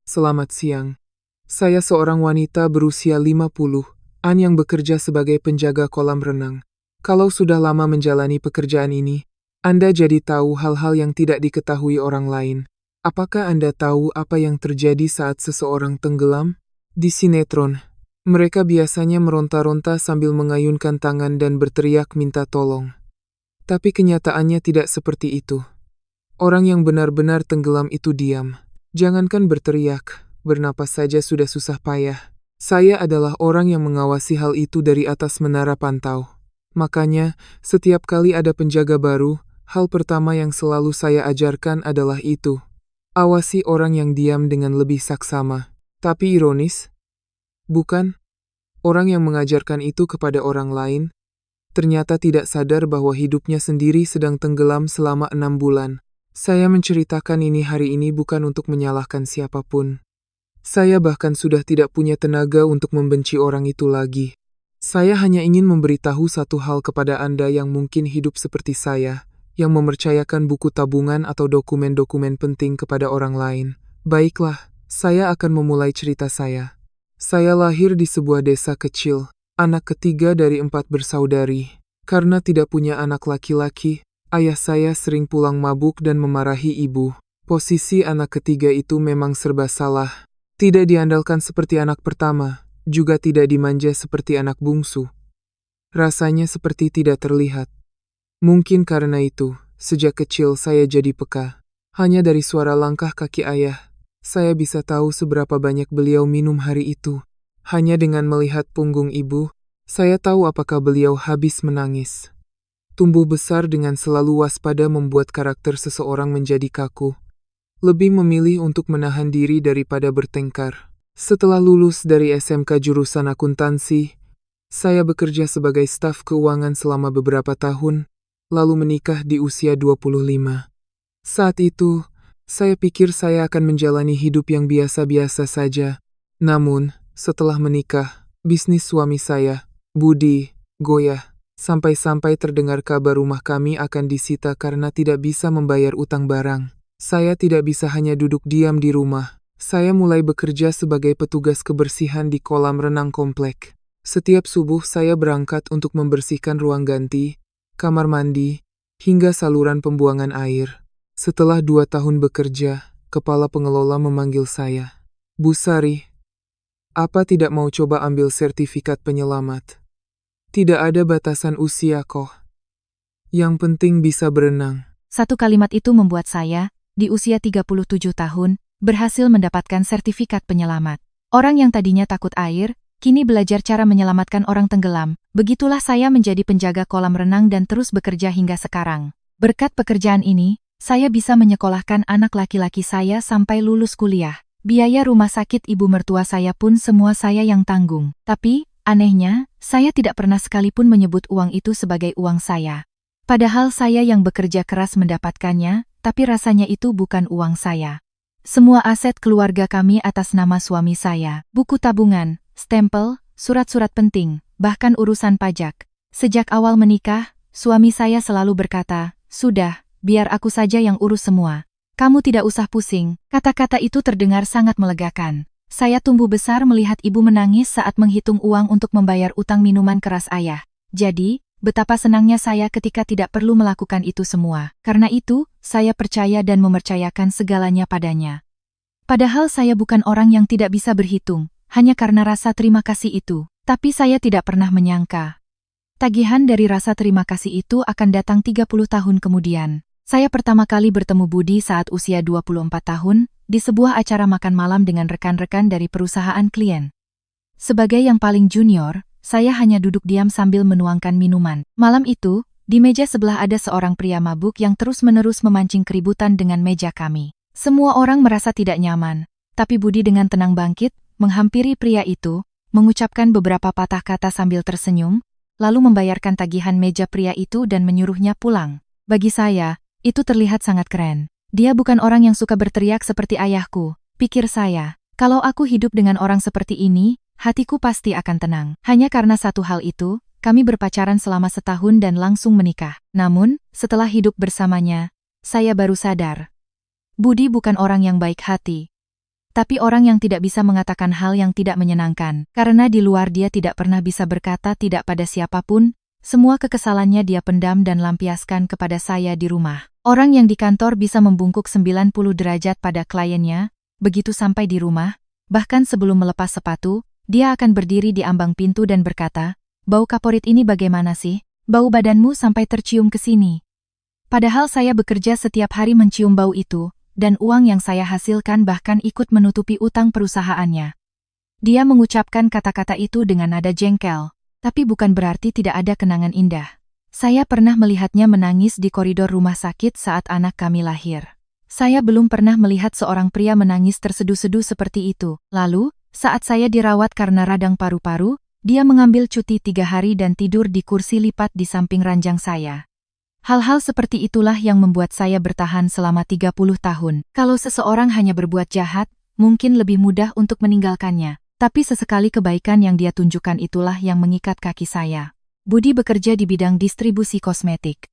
Selamat siang. Saya seorang wanita berusia 50-an yang bekerja sebagai penjaga kolam renang. Kalau sudah lama menjalani pekerjaan ini, Anda jadi tahu hal-hal yang tidak diketahui orang lain. Apakah Anda tahu apa yang terjadi saat seseorang tenggelam? Di sinetron, mereka biasanya meronta-ronta sambil mengayunkan tangan dan berteriak minta tolong. Tapi kenyataannya tidak seperti itu. Orang yang benar-benar tenggelam itu diam. Jangankan berteriak, bernapas saja sudah susah payah. Saya adalah orang yang mengawasi hal itu dari atas menara pantau. Makanya, setiap kali ada penjaga baru, hal pertama yang selalu saya ajarkan adalah itu. Awasi orang yang diam dengan lebih saksama. Tapi ironis, bukan? Orang yang mengajarkan itu kepada orang lain, ternyata tidak sadar bahwa hidupnya sendiri sedang tenggelam selama 6 bulan. Saya menceritakan ini hari ini bukan untuk menyalahkan siapapun. Saya bahkan sudah tidak punya tenaga untuk membenci orang itu lagi. Saya hanya ingin memberitahu satu hal kepada Anda yang mungkin hidup seperti saya, yang mempercayakan buku tabungan atau dokumen-dokumen penting kepada orang lain. Baiklah, saya akan memulai cerita saya. Saya lahir di sebuah desa kecil, anak ketiga dari 4 bersaudari. Karena tidak punya anak laki-laki, ayah saya sering pulang mabuk dan memarahi ibu. Posisi anak ketiga itu memang serba salah. Tidak diandalkan seperti anak pertama, juga tidak dimanja seperti anak bungsu. Rasanya seperti tidak terlihat. Mungkin karena itu, sejak kecil saya jadi peka. Hanya dari suara langkah kaki ayah, saya bisa tahu seberapa banyak beliau minum hari itu. Hanya dengan melihat punggung ibu, saya tahu apakah beliau habis menangis. Tumbuh besar dengan selalu waspada membuat karakter seseorang menjadi kaku. Lebih memilih untuk menahan diri daripada bertengkar. Setelah lulus dari SMK jurusan akuntansi, saya bekerja sebagai staf keuangan selama beberapa tahun, lalu menikah di usia 25. Saat itu, saya pikir saya akan menjalani hidup yang biasa-biasa saja. Namun, setelah menikah, bisnis suami saya, Budi, goyah. Sampai-sampai terdengar kabar rumah kami akan disita karena tidak bisa membayar utang barang. Saya tidak bisa hanya duduk diam di rumah. Saya mulai bekerja sebagai petugas kebersihan di kolam renang komplek. Setiap subuh saya berangkat untuk membersihkan ruang ganti, kamar mandi, hingga saluran pembuangan air. Setelah 2 tahun bekerja, kepala pengelola memanggil saya. Bu Sari, apa tidak mau coba ambil sertifikat penyelamat? Tidak ada batasan usia kok. Yang penting bisa berenang. Satu kalimat itu membuat saya, di usia 37 tahun, berhasil mendapatkan sertifikat penyelamat. Orang yang tadinya takut air, kini belajar cara menyelamatkan orang tenggelam. Begitulah saya menjadi penjaga kolam renang dan terus bekerja hingga sekarang. Berkat pekerjaan ini, saya bisa menyekolahkan anak laki-laki saya sampai lulus kuliah. Biaya rumah sakit ibu mertua saya pun semua saya yang tanggung. Tapi, anehnya, saya tidak pernah sekalipun menyebut uang itu sebagai uang saya. Padahal saya yang bekerja keras mendapatkannya, tapi rasanya itu bukan uang saya. Semua aset keluarga kami atas nama suami saya. Buku tabungan, stempel, surat-surat penting, bahkan urusan pajak. Sejak awal menikah, suami saya selalu berkata, "Sudah, biar aku saja yang urus semua. Kamu tidak usah pusing." Kata-kata itu terdengar sangat melegakan. Saya tumbuh besar melihat ibu menangis saat menghitung uang untuk membayar utang minuman keras ayah. Jadi, betapa senangnya saya ketika tidak perlu melakukan itu semua. Karena itu, saya percaya dan mempercayakan segalanya padanya. Padahal saya bukan orang yang tidak bisa berhitung, hanya karena rasa terima kasih itu. Tapi saya tidak pernah menyangka. Tagihan dari rasa terima kasih itu akan datang 30 tahun kemudian. Saya pertama kali bertemu Budi saat usia 24 tahun, di sebuah acara makan malam dengan rekan-rekan dari perusahaan klien. Sebagai yang paling junior, saya hanya duduk diam sambil menuangkan minuman. Malam itu, di meja sebelah ada seorang pria mabuk yang terus-menerus memancing keributan dengan meja kami. Semua orang merasa tidak nyaman, tapi Budi dengan tenang bangkit, menghampiri pria itu, mengucapkan beberapa patah kata sambil tersenyum, lalu membayarkan tagihan meja pria itu dan menyuruhnya pulang. Bagi saya, itu terlihat sangat keren. Dia bukan orang yang suka berteriak seperti ayahku, pikir saya. Kalau aku hidup dengan orang seperti ini, hatiku pasti akan tenang. Hanya karena satu hal itu, kami berpacaran selama setahun dan langsung menikah. Namun, setelah hidup bersamanya, saya baru sadar. Budi bukan orang yang baik hati. tapi orang yang tidak bisa mengatakan hal yang tidak menyenangkan. Karena di luar dia tidak pernah bisa berkata tidak pada siapapun, semua kekesalannya dia pendam dan lampiaskan kepada saya di rumah. Orang yang di kantor bisa membungkuk 90 derajat pada kliennya, begitu sampai di rumah, bahkan sebelum melepas sepatu, dia akan berdiri di ambang pintu dan berkata, "Bau kaporit ini bagaimana sih? Bau badanmu sampai tercium ke sini." Padahal saya bekerja setiap hari mencium bau itu, dan uang yang saya hasilkan bahkan ikut menutupi utang perusahaannya. Dia mengucapkan kata-kata itu dengan nada jengkel. Tapi bukan berarti tidak ada kenangan indah. Saya pernah melihatnya menangis di koridor rumah sakit saat anak kami lahir. Saya belum pernah melihat seorang pria menangis terseduh-seduh seperti itu. Lalu, saat saya dirawat karena radang paru-paru, dia mengambil cuti 3 hari dan tidur di kursi lipat di samping ranjang saya. Hal-hal seperti itulah yang membuat saya bertahan selama 30 tahun. Kalau seseorang hanya berbuat jahat, mungkin lebih mudah untuk meninggalkannya. Tapi sesekali kebaikan yang dia tunjukkan itulah yang mengikat kaki saya. Budi bekerja di bidang distribusi kosmetik.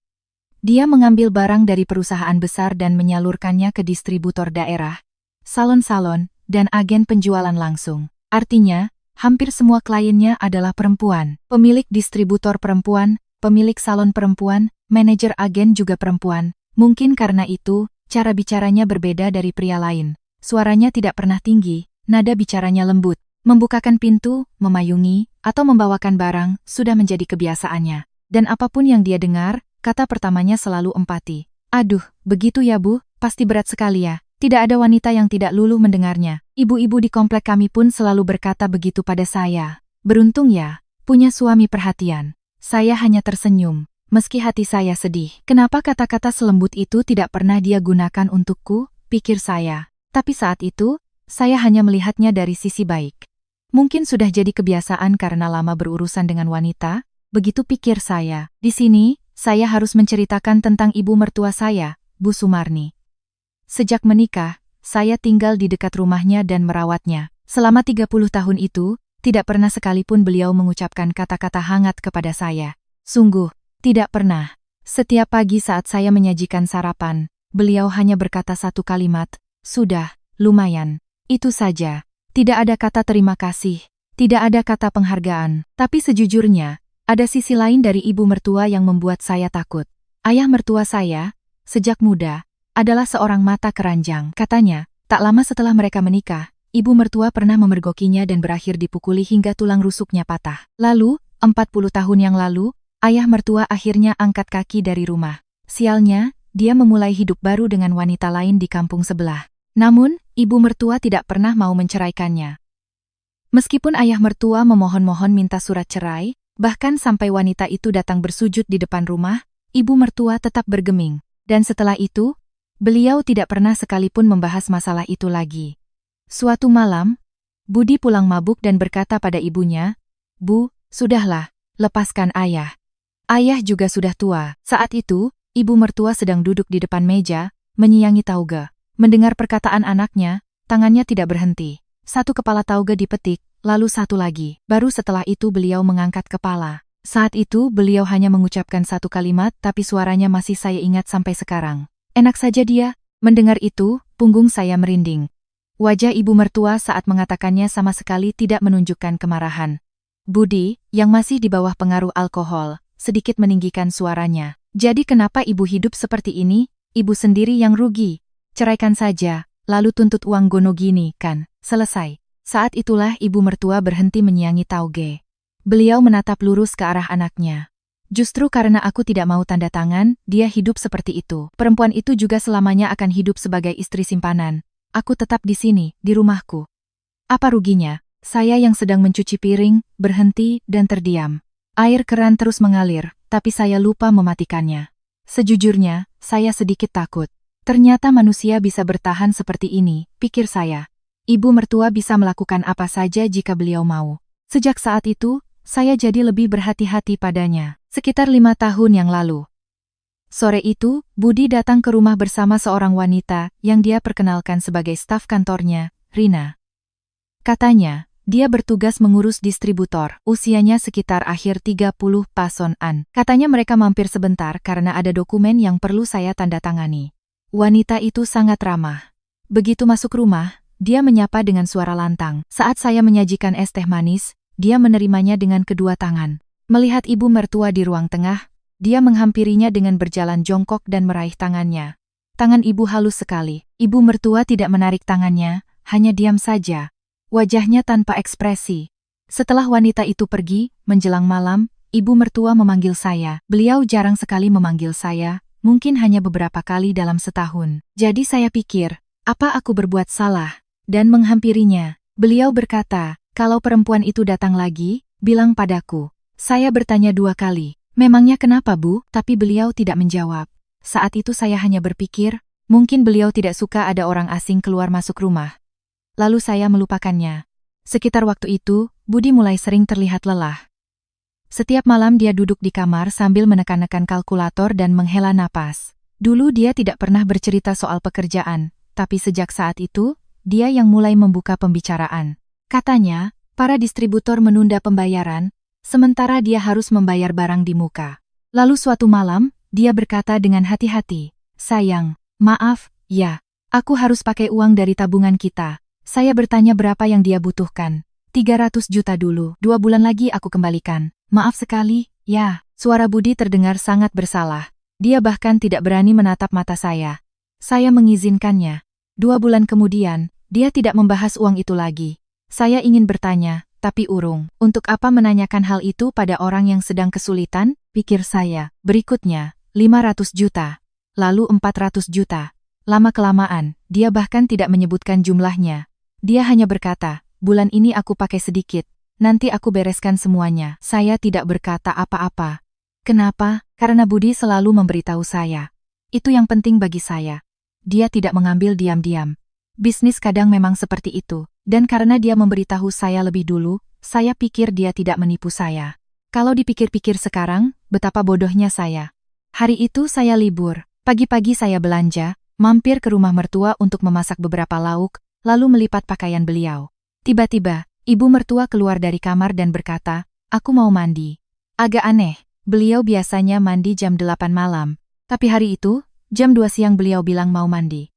Dia mengambil barang dari perusahaan besar dan menyalurkannya ke distributor daerah, salon-salon, dan agen penjualan langsung. Artinya, hampir semua kliennya adalah perempuan. Pemilik distributor perempuan, pemilik salon perempuan, manajer agen juga perempuan. Mungkin karena itu, cara bicaranya berbeda dari pria lain. Suaranya tidak pernah tinggi, nada bicaranya lembut. Membukakan pintu, memayungi, atau membawakan barang sudah menjadi kebiasaannya. Dan apapun yang dia dengar, kata pertamanya selalu empati. "Aduh, begitu ya Bu, pasti berat sekali ya." Tidak ada wanita yang tidak luluh mendengarnya. Ibu-ibu di komplek kami pun selalu berkata begitu pada saya. Beruntung ya, punya suami perhatian. Saya hanya tersenyum, meski hati saya sedih. Kenapa kata-kata selembut itu tidak pernah dia gunakan untukku, pikir saya. Tapi saat itu, saya hanya melihatnya dari sisi baik. Mungkin sudah jadi kebiasaan karena lama berurusan dengan wanita, begitu pikir saya. Di sini, saya harus menceritakan tentang ibu mertua saya, Bu Sumarni. Sejak menikah, saya tinggal di dekat rumahnya dan merawatnya. Selama 30 tahun itu, tidak pernah sekalipun beliau mengucapkan kata-kata hangat kepada saya. Sungguh, tidak pernah. Setiap pagi saat saya menyajikan sarapan, beliau hanya berkata satu kalimat, "Sudah, lumayan." Itu saja. Tidak ada kata terima kasih, tidak ada kata penghargaan. Tapi sejujurnya, ada sisi lain dari ibu mertua yang membuat saya takut. Ayah mertua saya, sejak muda, adalah seorang mata keranjang. Katanya, tak lama setelah mereka menikah, ibu mertua pernah memergokinya dan berakhir dipukuli hingga tulang rusuknya patah. Lalu, 40 tahun yang lalu, ayah mertua akhirnya angkat kaki dari rumah. Sialnya, dia memulai hidup baru dengan wanita lain di kampung sebelah. Namun, ibu mertua tidak pernah mau menceraikannya. Meskipun ayah mertua memohon-mohon minta surat cerai, bahkan sampai wanita itu datang bersujud di depan rumah, ibu mertua tetap bergeming. Dan setelah itu, beliau tidak pernah sekalipun membahas masalah itu lagi. Suatu malam, Budi pulang mabuk dan berkata pada ibunya, "Bu, sudahlah, lepaskan ayah. Ayah juga sudah tua." Saat itu, ibu mertua sedang duduk di depan meja, menyiangi tauge. Mendengar perkataan anaknya, tangannya tidak berhenti. Satu kepala tauge dipetik, lalu satu lagi. Baru setelah itu beliau mengangkat kepala. Saat itu beliau hanya mengucapkan satu kalimat tapi suaranya masih saya ingat sampai sekarang. "Enak saja dia." Mendengar itu, punggung saya merinding. Wajah ibu mertua saat mengatakannya sama sekali tidak menunjukkan kemarahan. Budi, yang masih di bawah pengaruh alkohol, sedikit meninggikan suaranya. "Jadi kenapa ibu hidup seperti ini? Ibu sendiri yang rugi. Ceraikan saja, lalu tuntut uang gono gini, kan? Selesai." Saat itulah ibu mertua berhenti menyiangi tauge. Beliau menatap lurus ke arah anaknya. "Justru karena aku tidak mau tanda tangan, dia hidup seperti itu. Perempuan itu juga selamanya akan hidup sebagai istri simpanan. Aku tetap di sini, di rumahku. Apa ruginya? Saya yang sedang mencuci piring, berhenti dan terdiam. Air keran terus mengalir, tapi saya lupa mematikannya. Sejujurnya, saya sedikit takut. Ternyata manusia bisa bertahan seperti ini, pikir saya. Ibu mertua bisa melakukan apa saja jika beliau mau. Sejak saat itu, saya jadi lebih berhati-hati padanya. Sekitar 5 tahun yang lalu. Sore itu, Budi datang ke rumah bersama seorang wanita yang dia perkenalkan sebagai staf kantornya, Rina. Katanya, dia bertugas mengurus distributor, usianya sekitar akhir 30 pasonan. Katanya mereka mampir sebentar karena ada dokumen yang perlu saya tanda tangani. Wanita itu sangat ramah. Begitu masuk rumah, Dia menyapa dengan suara lantang. Saat saya menyajikan es teh manis, dia menerimanya dengan kedua tangan. Melihat ibu mertua di ruang tengah, dia menghampirinya dengan berjalan jongkok dan meraih tangannya. Tangan ibu halus sekali. Ibu mertua tidak menarik tangannya, hanya diam saja. Wajahnya tanpa ekspresi. Setelah wanita itu pergi, menjelang malam, ibu mertua memanggil saya. Beliau jarang sekali memanggil saya, mungkin hanya beberapa kali dalam setahun. Jadi saya pikir, apa aku berbuat salah? Dan menghampirinya. Beliau berkata, kalau perempuan itu datang lagi, bilang padaku. Saya bertanya 2 kali, memangnya kenapa Bu? Tapi beliau tidak menjawab. Saat itu saya hanya berpikir, mungkin beliau tidak suka ada orang asing keluar masuk rumah. Lalu saya melupakannya. Sekitar waktu itu, Budi mulai sering terlihat lelah. Setiap malam dia duduk di kamar sambil menekan-nekan kalkulator dan menghela napas. Dulu dia tidak pernah bercerita soal pekerjaan, tapi sejak saat itu, dia yang mulai membuka pembicaraan. Katanya, para distributor menunda pembayaran, sementara dia harus membayar barang di muka. Lalu suatu malam, dia berkata dengan hati-hati, "Sayang, maaf, ya, aku harus pakai uang dari tabungan kita." Saya bertanya berapa yang dia butuhkan. 300 juta dulu, 2 bulan lagi aku kembalikan. Maaf sekali, ya. Suara Budi terdengar sangat bersalah. Dia bahkan tidak berani menatap mata saya. Saya mengizinkannya. 2 bulan kemudian, dia tidak membahas uang itu lagi. Saya ingin bertanya, tapi urung. Untuk apa menanyakan hal itu pada orang yang sedang kesulitan? Pikir saya. Berikutnya, 500 juta. Lalu 400 juta. Lama-kelamaan, dia bahkan tidak menyebutkan jumlahnya. Dia hanya berkata, bulan ini aku pakai sedikit, nanti aku bereskan semuanya. Saya tidak berkata apa-apa. Kenapa? Karena Budi selalu memberitahu saya. Itu yang penting bagi saya. Dia tidak mengambil diam-diam. Bisnis kadang memang seperti itu, dan karena dia memberitahu saya lebih dulu, saya pikir dia tidak menipu saya. Kalau dipikir-pikir sekarang, betapa bodohnya saya. Hari itu saya libur, pagi-pagi saya belanja, mampir ke rumah mertua untuk memasak beberapa lauk, lalu melipat pakaian beliau. Tiba-tiba, ibu mertua keluar dari kamar dan berkata, "Aku mau mandi." Agak aneh, beliau biasanya mandi jam 8 malam, tapi hari itu, jam 2 siang beliau bilang mau mandi.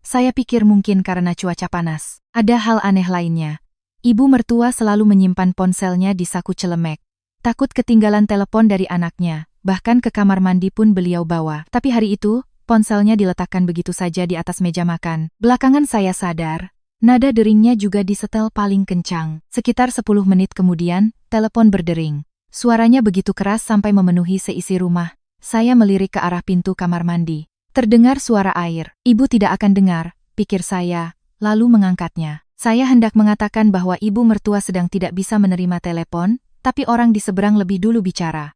Saya pikir mungkin karena cuaca panas. Ada hal aneh lainnya. Ibu mertua selalu menyimpan ponselnya di saku celemek. Takut ketinggalan telepon dari anaknya, bahkan ke kamar mandi pun beliau bawa. Tapi hari itu, ponselnya diletakkan begitu saja di atas meja makan. Belakangan saya sadar, nada deringnya juga disetel paling kencang. Sekitar 10 menit kemudian, telepon berdering. Suaranya begitu keras sampai memenuhi seisi rumah. Saya melirik ke arah pintu kamar mandi. Terdengar suara air. Ibu tidak akan dengar, pikir saya, lalu mengangkatnya. Saya hendak mengatakan bahwa ibu mertua sedang tidak bisa menerima telepon, tapi orang di seberang lebih dulu bicara.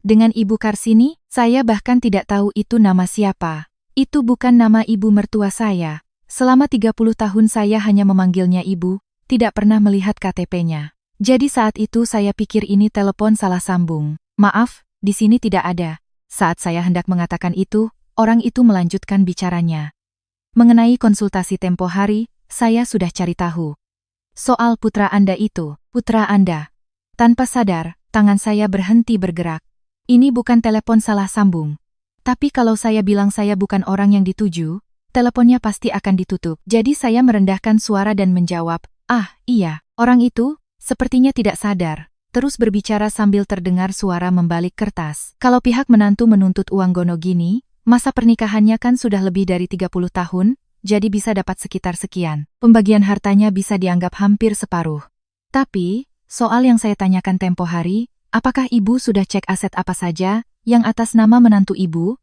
Dengan Ibu Karsini, saya bahkan tidak tahu itu nama siapa. Itu bukan nama ibu mertua saya. Selama 30 tahun saya hanya memanggilnya ibu, tidak pernah melihat KTP-nya. Jadi saat itu saya pikir ini telepon salah sambung. Maaf, di sini tidak ada. Saat saya hendak mengatakan itu, orang itu melanjutkan bicaranya. Mengenai konsultasi tempo hari, saya sudah cari tahu. Soal putra Anda itu, putra Anda. Tanpa sadar, tangan saya berhenti bergerak. Ini bukan telepon salah sambung. Tapi kalau saya bilang saya bukan orang yang dituju, teleponnya pasti akan ditutup. Jadi saya merendahkan suara dan menjawab, "Ah, iya." Orang itu, sepertinya tidak sadar, terus berbicara sambil terdengar suara membalik kertas. Kalau pihak menantu menuntut uang gono gini, masa pernikahannya kan sudah lebih dari 30 tahun, jadi bisa dapat sekitar sekian. Pembagian hartanya bisa dianggap hampir separuh. Tapi, soal yang saya tanyakan tempo hari, apakah ibu sudah cek aset apa saja yang atas nama menantu ibu?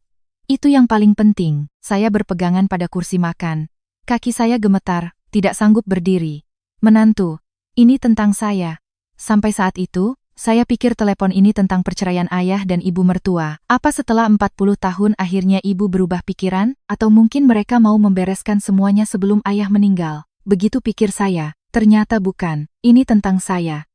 Itu yang paling penting. Saya berpegangan pada kursi makan. Kaki saya gemetar, tidak sanggup berdiri. Menantu, ini tentang saya. Sampai saat itu, saya pikir telepon ini tentang perceraian ayah dan ibu mertua. Apa setelah 40 tahun akhirnya ibu berubah pikiran? Atau mungkin mereka mau membereskan semuanya sebelum ayah meninggal? Begitu pikir saya. Ternyata bukan. Ini tentang saya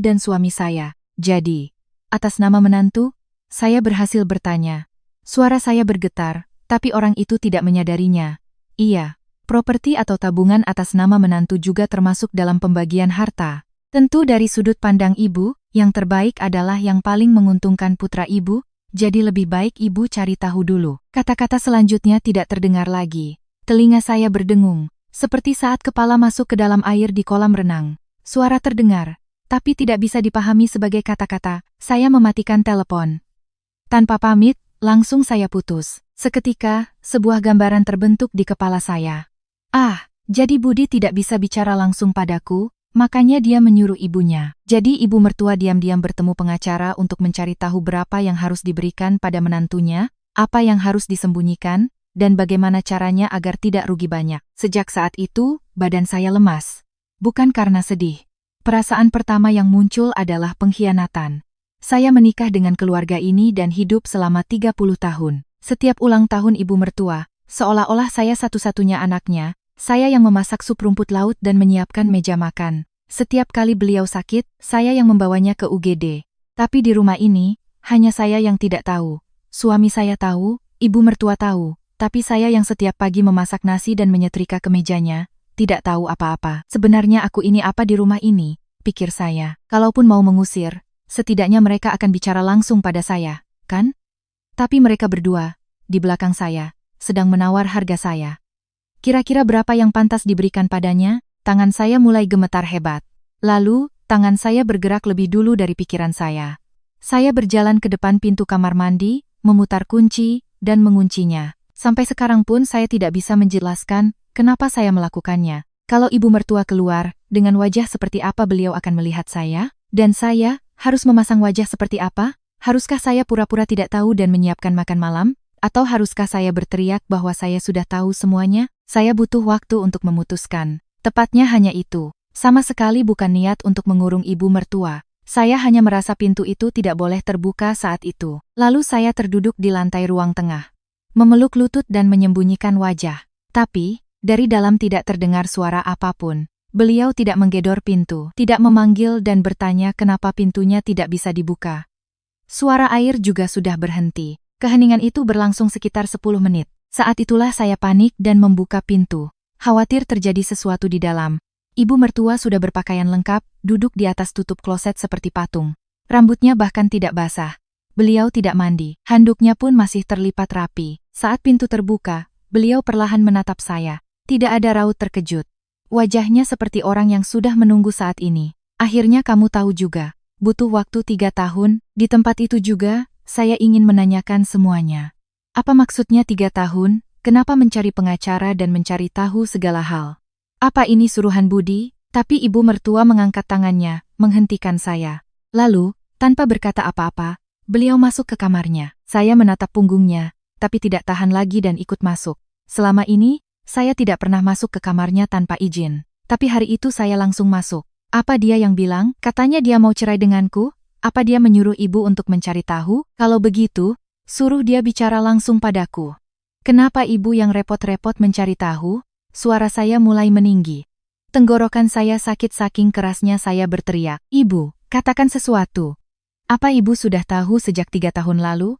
dan suami saya. Jadi, atas nama menantu, saya berhasil bertanya. Suara saya bergetar, tapi orang itu tidak menyadarinya. Iya, properti atau tabungan atas nama menantu juga termasuk dalam pembagian harta. Tentu dari sudut pandang ibu, yang terbaik adalah yang paling menguntungkan putra ibu, jadi lebih baik ibu cari tahu dulu. Kata-kata selanjutnya tidak terdengar lagi. Telinga saya berdengung, Seperti saat kepala masuk ke dalam air di kolam renang. Suara terdengar, tapi tidak bisa dipahami sebagai kata-kata. Saya mematikan telepon. Tanpa pamit, langsung saya putus. Seketika, sebuah gambaran terbentuk di kepala saya. Ah, jadi Budi tidak bisa bicara langsung padaku, makanya dia menyuruh ibunya. Jadi ibu mertua diam-diam bertemu pengacara untuk mencari tahu berapa yang harus diberikan pada menantunya, apa yang harus disembunyikan, dan bagaimana caranya agar tidak rugi banyak. Sejak saat itu, badan saya lemas. Bukan karena sedih. Perasaan pertama yang muncul adalah pengkhianatan. Saya menikah dengan keluarga ini dan hidup selama 30 tahun. Setiap ulang tahun ibu mertua, seolah-olah saya satu-satunya anaknya, saya yang memasak sup rumput laut dan menyiapkan meja makan. Setiap kali beliau sakit, saya yang membawanya ke UGD. Tapi di rumah ini, hanya saya yang tidak tahu. Suami saya tahu, ibu mertua tahu. Tapi saya yang setiap pagi memasak nasi dan menyetrika kemejanya, tidak tahu apa-apa. Sebenarnya aku ini apa di rumah ini, pikir saya. Kalaupun mau mengusir, setidaknya mereka akan bicara langsung pada saya, kan? Tapi mereka berdua, di belakang saya, sedang menawar harga saya. Kira-kira berapa yang pantas diberikan padanya? Tangan saya mulai gemetar hebat. Lalu, tangan saya bergerak lebih dulu dari pikiran saya. Saya berjalan ke depan pintu kamar mandi, memutar kunci, dan menguncinya. Sampai sekarang pun saya tidak bisa menjelaskan kenapa saya melakukannya. Kalau ibu mertua keluar, dengan wajah seperti apa beliau akan melihat saya? Dan saya, harus memasang wajah seperti apa? Haruskah saya pura-pura tidak tahu dan menyiapkan makan malam? Atau haruskah saya berteriak bahwa saya sudah tahu semuanya? Saya butuh waktu untuk memutuskan. Tepatnya hanya itu. Sama sekali bukan niat untuk mengurung ibu mertua. Saya hanya merasa pintu itu tidak boleh terbuka saat itu. Lalu saya terduduk di lantai ruang tengah, memeluk lutut dan menyembunyikan wajah. Tapi, dari dalam tidak terdengar suara apapun. Beliau tidak menggedor pintu, tidak memanggil dan bertanya kenapa pintunya tidak bisa dibuka. Suara air juga sudah berhenti. Keheningan itu berlangsung sekitar 10 menit. Saat itulah saya panik dan membuka pintu. Khawatir terjadi sesuatu di dalam. Ibu mertua sudah berpakaian lengkap, duduk di atas tutup kloset seperti patung. Rambutnya bahkan tidak basah. Beliau tidak mandi, handuknya pun masih terlipat rapi. Saat pintu terbuka, beliau perlahan menatap saya. Tidak ada raut terkejut. Wajahnya seperti orang yang sudah menunggu saat ini. Akhirnya kamu tahu juga. Butuh waktu 3 tahun, di tempat itu juga, saya ingin menanyakan semuanya. Apa maksudnya 3 tahun? Kenapa mencari pengacara dan mencari tahu segala hal? Apa ini suruhan Budi? Tapi ibu mertua mengangkat tangannya, menghentikan saya. Lalu, tanpa berkata apa-apa, beliau masuk ke kamarnya. Saya menatap punggungnya, tapi tidak tahan lagi dan ikut masuk. Selama ini, saya tidak pernah masuk ke kamarnya tanpa izin. Tapi hari itu saya langsung masuk. Apa dia yang bilang? Katanya dia mau cerai denganku? Apa dia menyuruh ibu untuk mencari tahu? Kalau begitu, suruh dia bicara langsung padaku. Kenapa ibu yang repot-repot mencari tahu? Suara saya mulai meninggi. Tenggorokan saya sakit saking kerasnya saya berteriak. Ibu, katakan sesuatu. Apa ibu sudah tahu sejak 3 tahun lalu?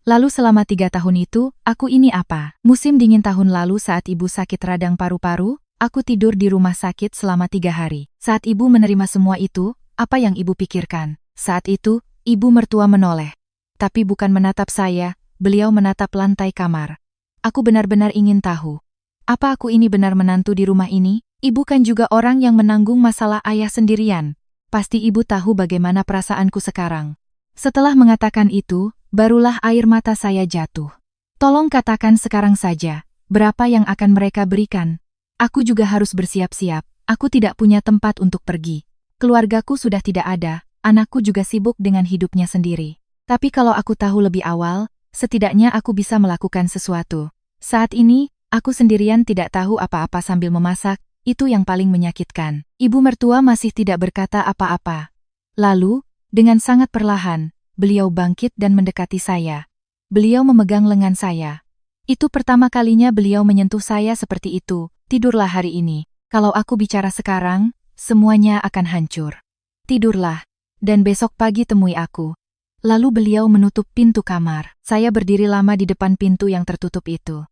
Lalu selama 3 tahun itu, aku ini apa? Musim dingin tahun lalu saat ibu sakit radang paru-paru, aku tidur di rumah sakit selama 3 hari. Saat ibu menerima semua itu, apa yang ibu pikirkan? Saat itu, ibu mertua menoleh. Tapi bukan menatap saya, beliau menatap lantai kamar. Aku benar-benar ingin tahu. Apa aku ini benar menantu di rumah ini? Ibu kan juga orang yang menanggung masalah ayah sendirian. Pasti ibu tahu bagaimana perasaanku sekarang. Setelah mengatakan itu, barulah air mata saya jatuh. Tolong katakan sekarang saja, berapa yang akan mereka berikan? Aku juga harus bersiap-siap, aku tidak punya tempat untuk pergi. Keluargaku sudah tidak ada, anakku juga sibuk dengan hidupnya sendiri. Tapi kalau aku tahu lebih awal, setidaknya aku bisa melakukan sesuatu. Saat ini, aku sendirian tidak tahu apa-apa sambil memasak, itu yang paling menyakitkan. Ibu mertua masih tidak berkata apa-apa. Lalu, dengan sangat perlahan, beliau bangkit dan mendekati saya. Beliau memegang lengan saya. Itu pertama kalinya beliau menyentuh saya seperti itu. Tidurlah hari ini. Kalau aku bicara sekarang, semuanya akan hancur. Tidurlah. Dan besok pagi temui aku. Lalu beliau menutup pintu kamar. Saya berdiri lama di depan pintu yang tertutup itu.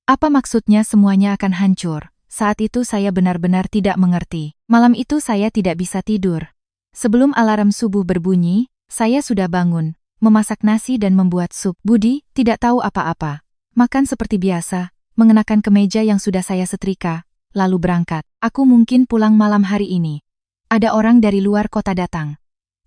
Apa maksudnya semuanya akan hancur? Saat itu saya benar-benar tidak mengerti. Malam itu saya tidak bisa tidur. Sebelum alarm subuh berbunyi, saya sudah bangun, memasak nasi dan membuat sup. Budi tidak tahu apa-apa. Makan seperti biasa, mengenakan kemeja yang sudah saya setrika, lalu berangkat. Aku mungkin pulang malam hari ini. Ada orang dari luar kota datang.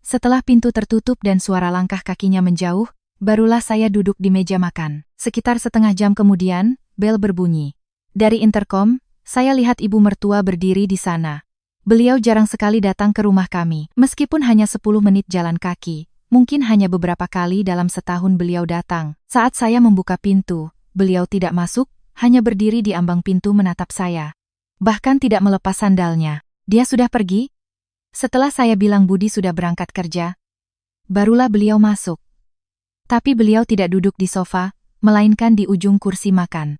Setelah pintu tertutup dan suara langkah kakinya menjauh, barulah saya duduk di meja makan. Sekitar setengah jam kemudian, bel berbunyi. Dari interkom, saya lihat ibu mertua berdiri di sana. Beliau jarang sekali datang ke rumah kami. Meskipun hanya 10 menit jalan kaki, mungkin hanya beberapa kali dalam setahun beliau datang. Saat saya membuka pintu, beliau tidak masuk, hanya berdiri di ambang pintu menatap saya. Bahkan tidak melepas sandalnya. Dia sudah pergi? Setelah saya bilang Budi sudah berangkat kerja, barulah beliau masuk. Tapi beliau tidak duduk di sofa, melainkan di ujung kursi makan.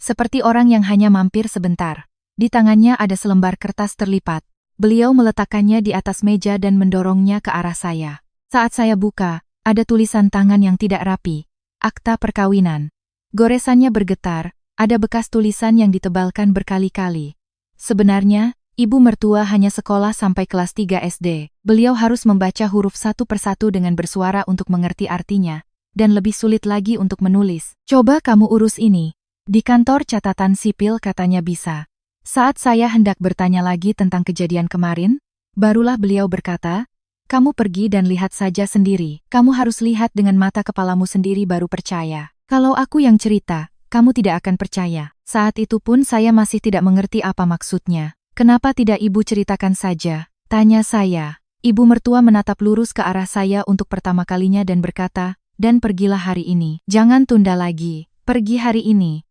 Seperti orang yang hanya mampir sebentar. Di tangannya ada selembar kertas terlipat. Beliau meletakkannya di atas meja dan mendorongnya ke arah saya. Saat saya buka, ada tulisan tangan yang tidak rapi. Akta perkawinan. Goresannya bergetar, ada bekas tulisan yang ditebalkan berkali-kali. Sebenarnya, ibu mertua hanya sekolah sampai kelas 3 SD. Beliau harus membaca huruf satu persatu dengan bersuara untuk mengerti artinya, dan lebih sulit lagi untuk menulis. Coba kamu urus ini. Di kantor catatan sipil katanya bisa. Saat saya hendak bertanya lagi tentang kejadian kemarin, barulah beliau berkata, kamu pergi dan lihat saja sendiri. Kamu harus lihat dengan mata kepalamu sendiri baru percaya. Kalau aku yang cerita, kamu tidak akan percaya. Saat itu pun saya masih tidak mengerti apa maksudnya. Kenapa tidak ibu ceritakan saja? Tanya saya. Ibu mertua menatap lurus ke arah saya untuk pertama kalinya dan berkata, dan pergilah hari ini. Jangan tunda lagi. Pergi hari ini.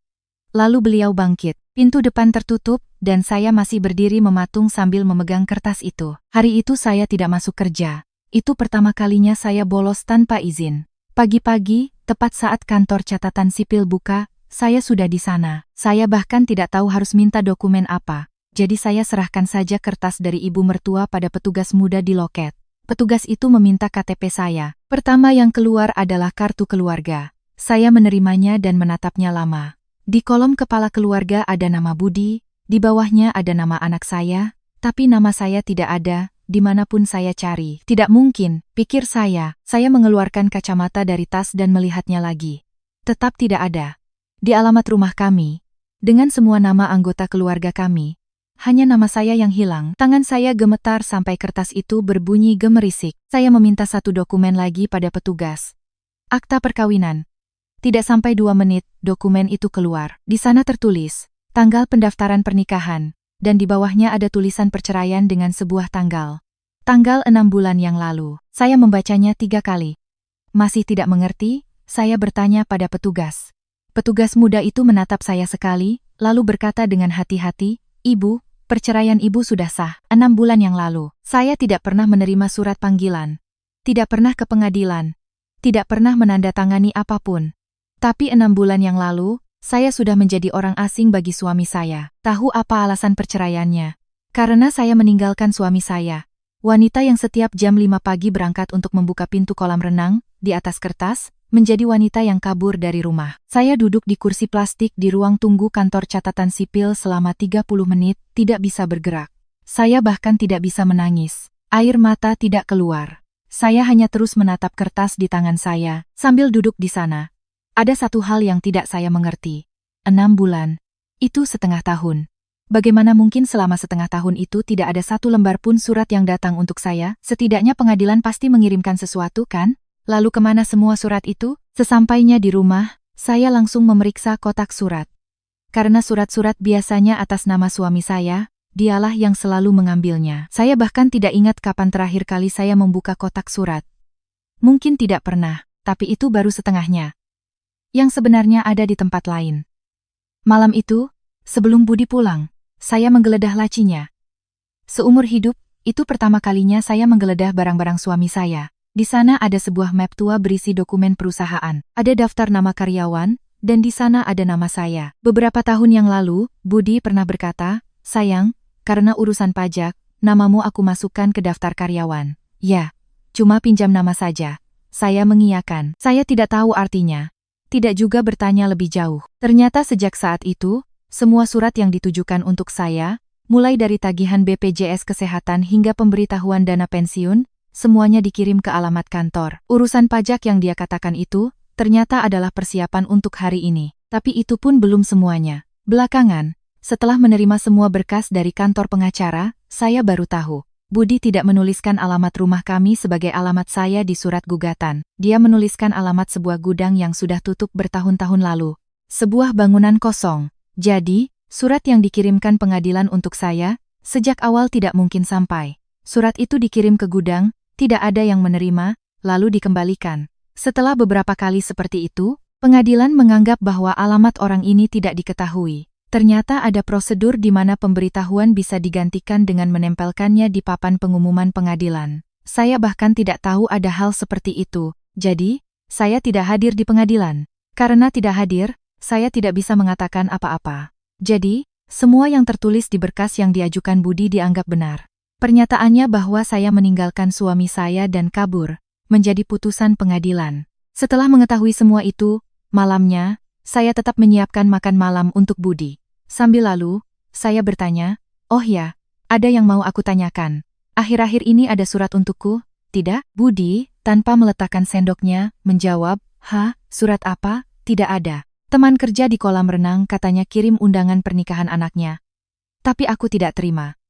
Lalu beliau bangkit. Pintu depan tertutup, dan saya masih berdiri mematung sambil memegang kertas itu. Hari itu saya tidak masuk kerja. Itu pertama kalinya saya bolos tanpa izin. Pagi-pagi, tepat saat kantor catatan sipil buka, saya sudah di sana. Saya bahkan tidak tahu harus minta dokumen apa. Jadi saya serahkan saja kertas dari ibu mertua pada petugas muda di loket. Petugas itu meminta KTP saya. Pertama yang keluar adalah kartu keluarga. Saya menerimanya dan menatapnya lama. Di kolom kepala keluarga ada nama Budi, di bawahnya ada nama anak saya, tapi nama saya tidak ada, dimanapun saya cari. Tidak mungkin, pikir saya mengeluarkan kacamata dari tas dan melihatnya lagi. Tetap tidak ada. Di alamat rumah kami, dengan semua nama anggota keluarga kami, hanya nama saya yang hilang. Tangan saya gemetar sampai kertas itu berbunyi gemerisik. Saya meminta satu dokumen lagi pada petugas. Akta perkawinan. Tidak sampai 2 menit, dokumen itu keluar. Di sana tertulis, tanggal pendaftaran pernikahan, dan di bawahnya ada tulisan perceraian dengan sebuah tanggal. Tanggal 6 bulan yang lalu. Saya membacanya 3 kali. Masih tidak mengerti, saya bertanya pada petugas. Petugas muda itu menatap saya sekali, lalu berkata dengan hati-hati, Ibu, perceraian ibu sudah sah. 6 bulan yang lalu. Saya tidak pernah menerima surat panggilan. Tidak pernah ke pengadilan. Tidak pernah menandatangani apapun. Tapi 6 bulan yang lalu, saya sudah menjadi orang asing bagi suami saya. Tahu apa alasan perceraiannya? Karena saya meninggalkan suami saya. Wanita yang setiap jam 5 pagi berangkat untuk membuka pintu kolam renang, di atas kertas, menjadi wanita yang kabur dari rumah. Saya duduk di kursi plastik di ruang tunggu kantor catatan sipil selama 30 menit, tidak bisa bergerak. Saya bahkan tidak bisa menangis. Air mata tidak keluar. Saya hanya terus menatap kertas di tangan saya, sambil duduk di sana. Ada satu hal yang tidak saya mengerti. 6 bulan. Itu setengah tahun. Bagaimana mungkin selama setengah tahun itu tidak ada satu lembar pun surat yang datang untuk saya? Setidaknya pengadilan pasti mengirimkan sesuatu kan? Lalu kemana semua surat itu? Sesampainya di rumah, saya langsung memeriksa kotak surat. Karena surat-surat biasanya atas nama suami saya, dialah yang selalu mengambilnya. Saya bahkan tidak ingat kapan terakhir kali saya membuka kotak surat. Mungkin tidak pernah, tapi itu baru setengahnya. Yang sebenarnya ada di tempat lain. Malam itu, sebelum Budi pulang, saya menggeledah lacinya. Seumur hidup, itu pertama kalinya saya menggeledah barang-barang suami saya. Di sana ada sebuah map tua berisi dokumen perusahaan, ada daftar nama karyawan, dan di sana ada nama saya. Beberapa tahun yang lalu, Budi pernah berkata, sayang, karena urusan pajak, namamu aku masukkan ke daftar karyawan. Ya, cuma pinjam nama saja. Saya mengiyakan. Saya tidak tahu artinya. Tidak juga bertanya lebih jauh. Ternyata sejak saat itu, semua surat yang ditujukan untuk saya, mulai dari tagihan BPJS Kesehatan hingga pemberitahuan dana pensiun, semuanya dikirim ke alamat kantor. Urusan pajak yang dia katakan itu, ternyata adalah persiapan untuk hari ini. Tapi itu pun belum semuanya. Belakangan, Setelah menerima semua berkas dari kantor pengacara, saya baru tahu. Budi tidak menuliskan alamat rumah kami sebagai alamat saya di surat gugatan. Dia menuliskan alamat sebuah gudang yang sudah tutup bertahun-tahun lalu. Sebuah bangunan kosong. Jadi, surat yang dikirimkan pengadilan untuk saya, sejak awal tidak mungkin sampai. Surat itu dikirim ke gudang, tidak ada yang menerima, lalu dikembalikan. Setelah beberapa kali seperti itu, pengadilan menganggap bahwa alamat orang ini tidak diketahui. Ternyata ada prosedur di mana pemberitahuan bisa digantikan dengan menempelkannya di papan pengumuman pengadilan. Saya bahkan tidak tahu ada hal seperti itu, jadi, saya tidak hadir di pengadilan. Karena tidak hadir, saya tidak bisa mengatakan apa-apa. Jadi, semua yang tertulis di berkas yang diajukan Budi dianggap benar. Pernyataannya bahwa saya meninggalkan suami saya dan kabur, menjadi putusan pengadilan. Setelah mengetahui semua itu, malamnya, saya tetap menyiapkan makan malam untuk Budi. Sambil lalu, saya bertanya, "Oh ya, ada yang mau aku tanyakan. Akhir-akhir ini ada surat untukku, tidak?" Budi, tanpa meletakkan sendoknya, menjawab, "Hah, surat apa? Tidak ada. Teman kerja di kolam renang katanya kirim undangan pernikahan anaknya. Tapi aku tidak terima.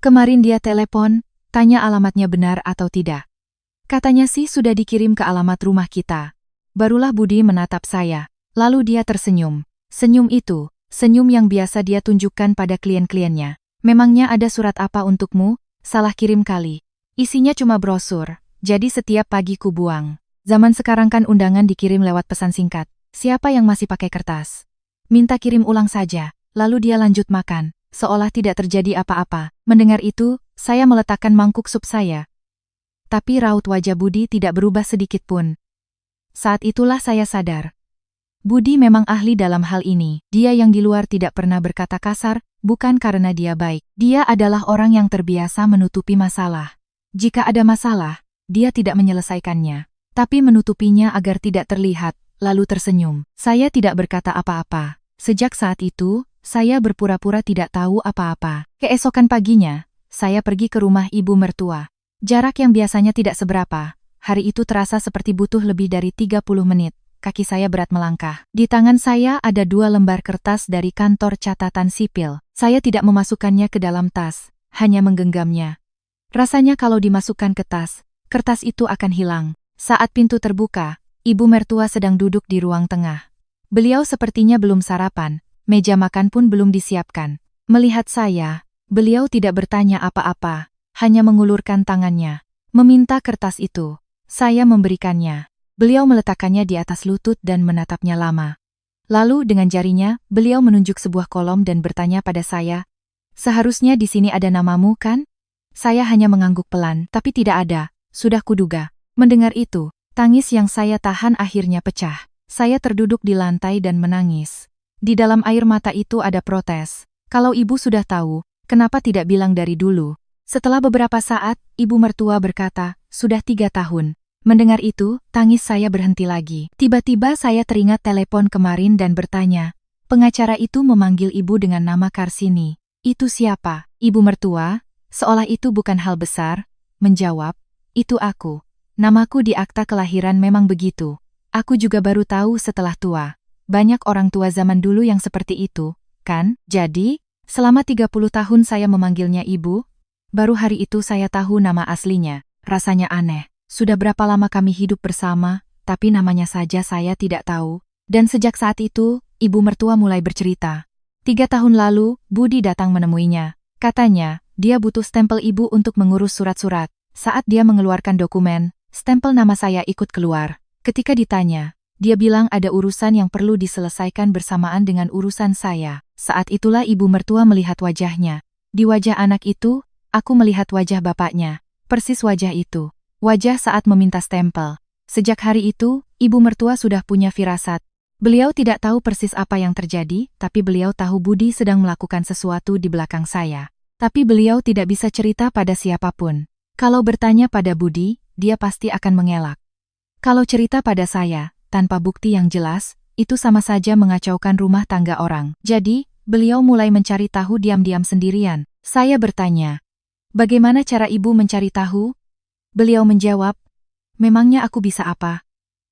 Kemarin dia telepon, tanya alamatnya benar atau tidak. Katanya sih sudah dikirim ke alamat rumah kita." Barulah Budi menatap saya. Lalu dia tersenyum. Senyum itu, senyum yang biasa dia tunjukkan pada klien-kliennya. "Memangnya ada surat apa untukmu? Salah kirim kali. Isinya cuma brosur, jadi setiap pagi ku buang. Zaman sekarang kan undangan dikirim lewat pesan singkat. Siapa yang masih pakai kertas? Minta kirim ulang saja." Lalu dia lanjut makan, seolah tidak terjadi apa-apa. Mendengar itu, saya meletakkan mangkuk sup saya. Tapi raut wajah Budi tidak berubah sedikit pun. Saat itulah saya sadar. Budi memang ahli dalam hal ini. Dia yang di luar tidak pernah berkata kasar, bukan karena dia baik. Dia adalah orang yang terbiasa menutupi masalah. Jika ada masalah, dia tidak menyelesaikannya, tapi menutupinya agar tidak terlihat, lalu tersenyum. Saya tidak berkata apa-apa. Sejak saat itu, saya berpura-pura tidak tahu apa-apa. Keesokan paginya, saya pergi ke rumah ibu mertua. Jarak yang biasanya tidak seberapa, hari itu terasa seperti butuh lebih dari 30 menit. Kaki saya berat melangkah. Di tangan saya ada 2 lembar kertas dari kantor catatan sipil. Saya tidak memasukkannya ke dalam tas, hanya menggenggamnya. Rasanya kalau dimasukkan ke tas, kertas itu akan hilang. Saat pintu terbuka, ibu mertua sedang duduk di ruang tengah. Beliau sepertinya belum sarapan, meja makan pun belum disiapkan. Melihat saya, beliau tidak bertanya apa-apa, hanya mengulurkan tangannya, meminta kertas itu. Saya memberikannya. Beliau meletakkannya di atas lutut dan menatapnya lama. Lalu dengan jarinya, beliau menunjuk sebuah kolom dan bertanya pada saya, "Seharusnya di sini ada namamu, kan?" Saya hanya mengangguk pelan, tapi tidak ada, sudah kuduga. Mendengar itu, tangis yang saya tahan akhirnya pecah. Saya terduduk di lantai dan menangis. Di dalam air mata itu ada protes. Kalau ibu sudah tahu, kenapa tidak bilang dari dulu? Setelah beberapa saat, ibu mertua berkata, "Sudah 3 tahun. Mendengar itu, tangis saya berhenti lagi. Tiba-tiba saya teringat telepon kemarin dan bertanya. Pengacara itu memanggil ibu dengan nama Karsini. "Itu siapa?" Ibu mertua, seolah itu bukan hal besar, menjawab, "Itu aku. Namaku di akta kelahiran memang begitu. Aku juga baru tahu setelah tua. Banyak orang tua zaman dulu yang seperti itu, kan? Jadi, selama 30 tahun saya memanggilnya ibu. Baru hari itu saya tahu nama aslinya. Rasanya aneh. Sudah berapa lama kami hidup bersama, tapi namanya saja saya tidak tahu." Dan sejak saat itu, ibu mertua mulai bercerita. 3 tahun lalu, Budi datang menemuinya. Katanya, dia butuh stempel ibu untuk mengurus surat-surat. Saat dia mengeluarkan dokumen, stempel nama saya ikut keluar. Ketika ditanya, dia bilang ada urusan yang perlu diselesaikan bersamaan dengan urusan saya. Saat itulah ibu mertua melihat wajahnya. Di wajah anak itu, aku melihat wajah bapaknya. Persis wajah itu. Wajah saat meminta stempel. Sejak hari itu, ibu mertua sudah punya firasat. Beliau tidak tahu persis apa yang terjadi, tapi beliau tahu Budi sedang melakukan sesuatu di belakang saya. Tapi beliau tidak bisa cerita pada siapapun. Kalau bertanya pada Budi, dia pasti akan mengelak. Kalau cerita pada saya, tanpa bukti yang jelas, itu sama saja mengacaukan rumah tangga orang. Jadi, beliau mulai mencari tahu diam-diam sendirian. Saya bertanya, "Bagaimana cara ibu mencari tahu?" Beliau menjawab, "Memangnya aku bisa apa?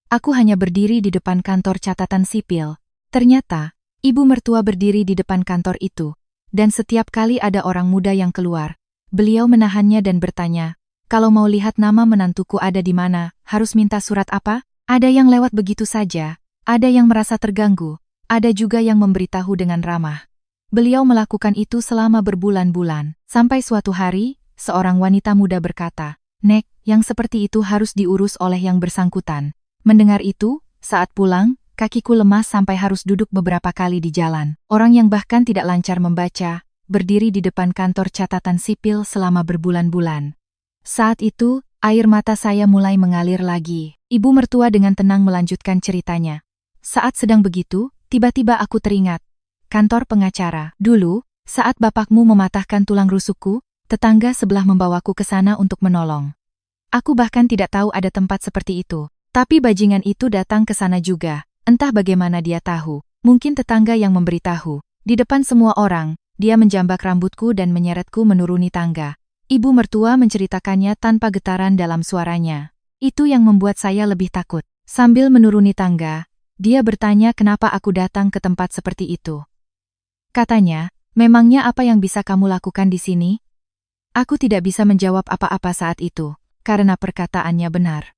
Aku hanya berdiri di depan kantor catatan sipil." Ternyata, ibu mertua berdiri di depan kantor itu. dan setiap kali ada orang muda yang keluar, beliau menahannya dan bertanya, "Kalau mau lihat nama menantuku ada di mana, harus minta surat apa?" Ada yang lewat begitu saja, ada yang merasa terganggu, ada juga yang memberitahu dengan ramah. Beliau melakukan itu selama berbulan-bulan, sampai suatu hari, seorang wanita muda berkata, "Nek, yang seperti itu harus diurus oleh yang bersangkutan." Mendengar itu, saat pulang, kakiku lemas sampai harus duduk beberapa kali di jalan. Orang yang bahkan tidak lancar membaca, berdiri di depan kantor catatan sipil selama berbulan-bulan. Saat itu, air mata saya mulai mengalir lagi. Ibu mertua dengan tenang melanjutkan ceritanya. "Saat sedang begitu, tiba-tiba aku teringat. Kantor pengacara. Dulu, saat bapakmu mematahkan tulang rusukku, tetangga sebelah membawaku ke sana untuk menolong. Aku bahkan tidak tahu ada tempat seperti itu. Tapi bajingan itu datang ke sana juga. Entah bagaimana dia tahu. Mungkin tetangga yang memberitahu. Di depan semua orang, dia menjambak rambutku dan menyeretku menuruni tangga." Ibu mertua menceritakannya tanpa getaran dalam suaranya. Itu yang membuat saya lebih takut. Sambil menuruni tangga, dia bertanya kenapa aku datang ke tempat seperti itu. Katanya, "Memangnya apa yang bisa kamu lakukan di sini?" Aku tidak bisa menjawab apa-apa saat itu, karena perkataannya benar.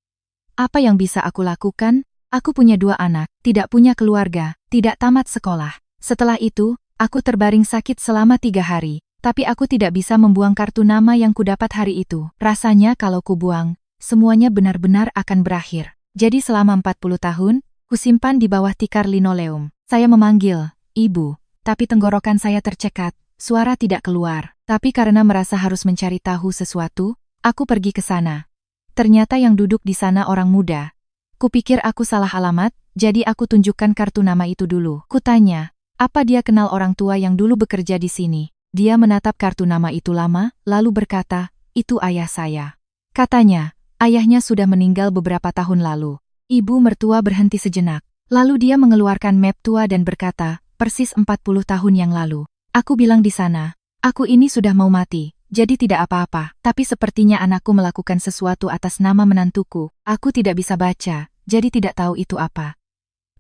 Apa yang bisa aku lakukan? Aku punya 2 anak, tidak punya keluarga, tidak tamat sekolah. Setelah itu, aku terbaring sakit selama 3 hari, tapi aku tidak bisa membuang kartu nama yang kudapat hari itu. Rasanya kalau kubuang, semuanya benar-benar akan berakhir. Jadi selama 40 tahun, kusimpan di bawah tikar linoleum. Saya memanggil, "Ibu," tapi tenggorokan saya tercekat, suara tidak keluar. Tapi karena merasa harus mencari tahu sesuatu, aku pergi ke sana. Ternyata yang duduk di sana orang muda. Kupikir aku salah alamat, jadi aku tunjukkan kartu nama itu dulu. Kutanya, apa dia kenal orang tua yang dulu bekerja di sini? Dia menatap kartu nama itu lama, lalu berkata, "Itu ayah saya." Katanya, ayahnya sudah meninggal beberapa tahun lalu. Ibu mertua berhenti sejenak. Lalu dia mengeluarkan map tua dan berkata, "Persis 40 tahun yang lalu. Aku bilang di sana, aku ini sudah mau mati, jadi tidak apa-apa. Tapi sepertinya anakku melakukan sesuatu atas nama menantuku. Aku tidak bisa baca, jadi tidak tahu itu apa.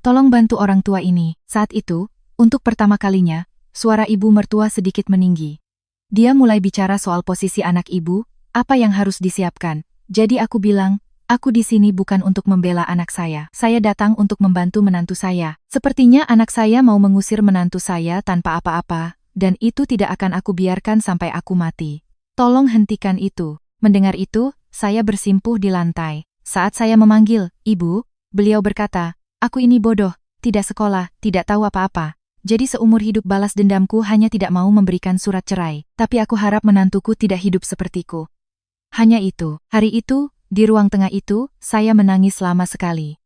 Tolong bantu orang tua ini." Saat itu, untuk pertama kalinya, suara ibu mertua sedikit meninggi. Dia mulai bicara soal posisi anak ibu, apa yang harus disiapkan. Jadi aku bilang, "Aku di sini bukan untuk membela anak saya. Saya datang untuk membantu menantu saya. Sepertinya anak saya mau mengusir menantu saya tanpa apa-apa, dan itu tidak akan aku biarkan sampai aku mati. Tolong hentikan itu." Mendengar itu, saya bersimpuh di lantai. Saat saya memanggil, "Ibu," beliau berkata, "Aku ini bodoh, tidak sekolah, tidak tahu apa-apa. Jadi seumur hidup balas dendamku hanya tidak mau memberikan surat cerai. Tapi aku harap menantuku tidak hidup sepertiku." Hanya itu, hari itu, di ruang tengah itu, saya menangis lama sekali.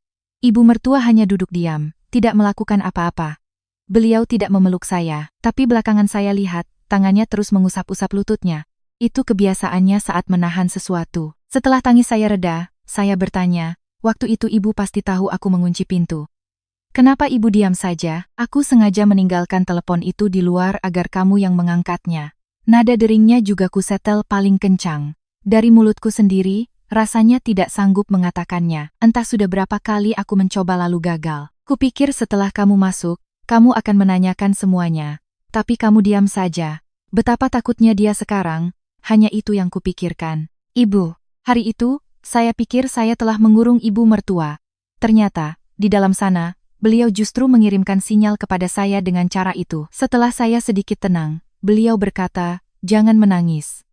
Ibu mertua hanya duduk diam, tidak melakukan apa-apa. Beliau tidak memeluk saya, tapi belakangan saya lihat, tangannya terus mengusap-usap lututnya. Itu kebiasaannya saat menahan sesuatu. Setelah tangis saya reda, saya bertanya, "Waktu itu ibu pasti tahu aku mengunci pintu. Kenapa ibu diam saja?" "Aku sengaja meninggalkan telepon itu di luar agar kamu yang mengangkatnya." Nada deringnya juga kusetel paling kencang. Dari mulutku sendiri, rasanya tidak sanggup mengatakannya. Entah sudah berapa kali aku mencoba lalu gagal. Kupikir setelah kamu masuk, kamu akan menanyakan semuanya. Tapi kamu diam saja. Betapa takutnya dia sekarang, hanya itu yang kupikirkan. "Ibu." Hari itu, saya pikir saya telah mengurung ibu mertua. Ternyata, di dalam sana, beliau justru mengirimkan sinyal kepada saya dengan cara itu. Setelah saya sedikit tenang, beliau berkata, "Jangan menangis.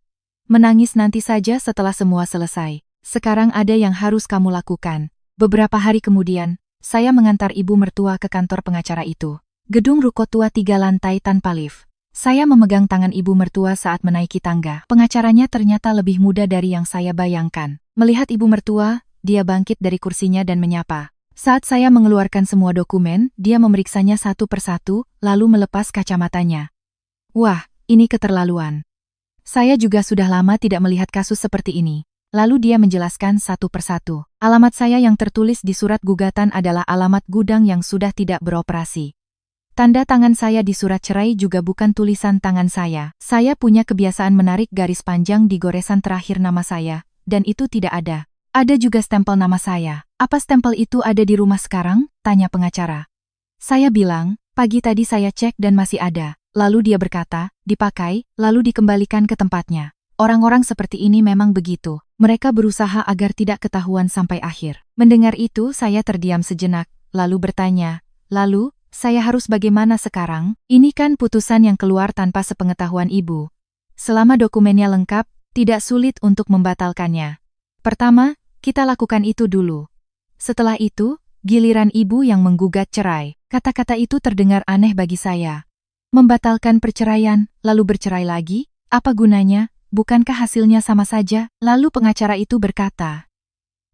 Menangis nanti saja setelah semua selesai. Sekarang ada yang harus kamu lakukan." Beberapa hari kemudian, saya mengantar ibu mertua ke kantor pengacara itu. Gedung ruko tua 3 lantai tanpa lift. Saya memegang tangan ibu mertua saat menaiki tangga. Pengacaranya ternyata lebih muda dari yang saya bayangkan. Melihat ibu mertua, dia bangkit dari kursinya dan menyapa. Saat saya mengeluarkan semua dokumen, dia memeriksanya satu persatu, lalu melepas kacamatanya. "Wah, ini keterlaluan. Saya juga sudah lama tidak melihat kasus seperti ini." Lalu dia menjelaskan satu persatu. Alamat saya yang tertulis di surat gugatan adalah alamat gudang yang sudah tidak beroperasi. Tanda tangan saya di surat cerai juga bukan tulisan tangan saya. Saya punya kebiasaan menarik garis panjang di goresan terakhir nama saya, dan itu tidak ada. Ada juga stempel nama saya. "Apa stempel itu ada di rumah sekarang?" tanya pengacara. Saya bilang, "Pagi tadi saya cek dan masih ada." lalu dia berkata, dipakai, lalu dikembalikan ke tempatnya. Orang-orang seperti ini memang begitu. Mereka berusaha agar tidak ketahuan sampai akhir. Mendengar itu, saya terdiam sejenak, lalu bertanya, lalu, saya harus bagaimana sekarang? Ini kan putusan yang keluar tanpa sepengetahuan ibu. Selama dokumennya lengkap, tidak sulit untuk membatalkannya. Pertama, kita lakukan itu dulu. Setelah itu, giliran ibu yang menggugat cerai. Kata-kata itu terdengar aneh bagi saya. Membatalkan perceraian, lalu bercerai lagi? Apa gunanya? Bukankah hasilnya sama saja? Lalu pengacara itu berkata,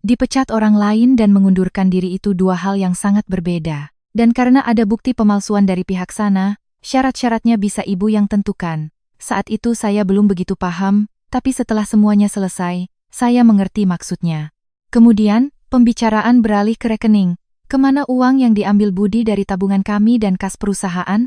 dipecat orang lain dan mengundurkan diri itu dua hal yang sangat berbeda. Dan karena ada bukti pemalsuan dari pihak sana, syarat-syaratnya bisa ibu yang tentukan. Saat itu saya belum begitu paham, tapi setelah semuanya selesai, saya mengerti maksudnya. Kemudian, pembicaraan beralih ke rekening. Kemana uang yang diambil Budi dari tabungan kami dan kas perusahaan?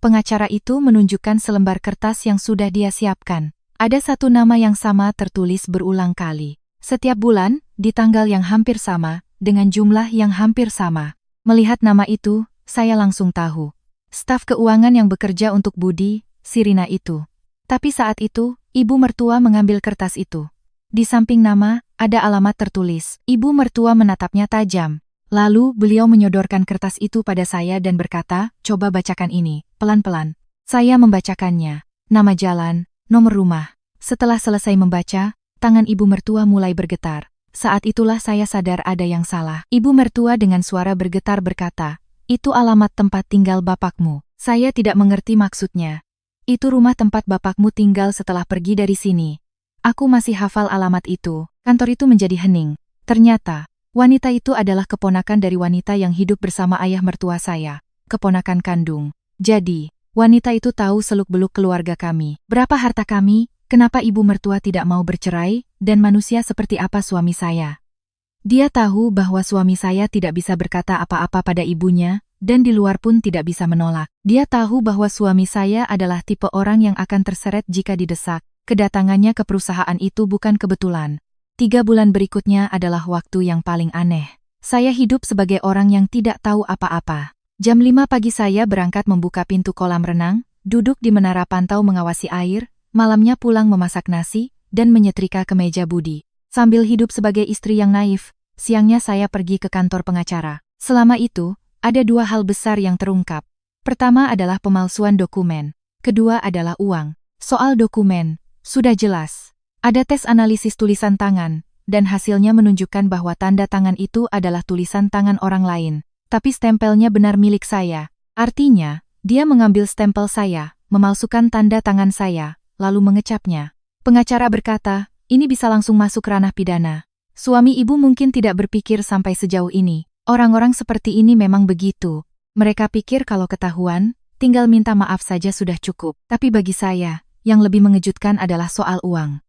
Pengacara itu menunjukkan selembar kertas yang sudah dia siapkan. Ada satu nama yang sama tertulis berulang kali. Setiap bulan, di tanggal yang hampir sama, dengan jumlah yang hampir sama. Melihat nama itu, saya langsung tahu. Staf keuangan yang bekerja untuk Budi, si Rina itu. Tapi saat itu, ibu mertua mengambil kertas itu. Di samping nama, ada alamat tertulis. Ibu mertua menatapnya tajam. Lalu beliau menyodorkan kertas itu pada saya dan berkata, coba bacakan ini, pelan-pelan. Saya membacakannya. Nama jalan, nomor rumah. Setelah selesai membaca, tangan ibu mertua mulai bergetar. Saat itulah saya sadar ada yang salah. Ibu mertua dengan suara bergetar berkata, itu alamat tempat tinggal bapakmu. Saya tidak mengerti maksudnya. Itu rumah tempat bapakmu tinggal setelah pergi dari sini. Aku masih hafal alamat itu. Kantor itu menjadi hening. Ternyata, wanita itu adalah keponakan dari wanita yang hidup bersama ayah mertua saya. Keponakan kandung. Jadi, wanita itu tahu seluk-beluk keluarga kami. Berapa harta kami, kenapa ibu mertua tidak mau bercerai, dan manusia seperti apa suami saya. Dia tahu bahwa suami saya tidak bisa berkata apa-apa pada ibunya, dan di luar pun tidak bisa menolak. Dia tahu bahwa suami saya adalah tipe orang yang akan terseret jika didesak. Kedatangannya ke perusahaan itu bukan kebetulan. 3 bulan berikutnya adalah waktu yang paling aneh. Saya hidup sebagai orang yang tidak tahu apa-apa. Jam 5 pagi saya berangkat membuka pintu kolam renang, duduk di menara pantau mengawasi air, malamnya pulang memasak nasi, dan menyetrika kemeja Budi. Sambil hidup sebagai istri yang naif, siangnya saya pergi ke kantor pengacara. Selama itu, ada 2 hal besar yang terungkap. Pertama adalah pemalsuan dokumen. Kedua adalah uang. Soal dokumen, sudah jelas. Ada tes analisis tulisan tangan, dan hasilnya menunjukkan bahwa tanda tangan itu adalah tulisan tangan orang lain. Tapi stempelnya benar milik saya. Artinya, dia mengambil stempel saya, memalsukan tanda tangan saya, lalu mengecapnya. Pengacara berkata, ini bisa langsung masuk ranah pidana. Suami ibu mungkin tidak berpikir sampai sejauh ini. Orang-orang seperti ini memang begitu. Mereka pikir kalau ketahuan, tinggal minta maaf saja sudah cukup. Tapi bagi saya, yang lebih mengejutkan adalah soal uang.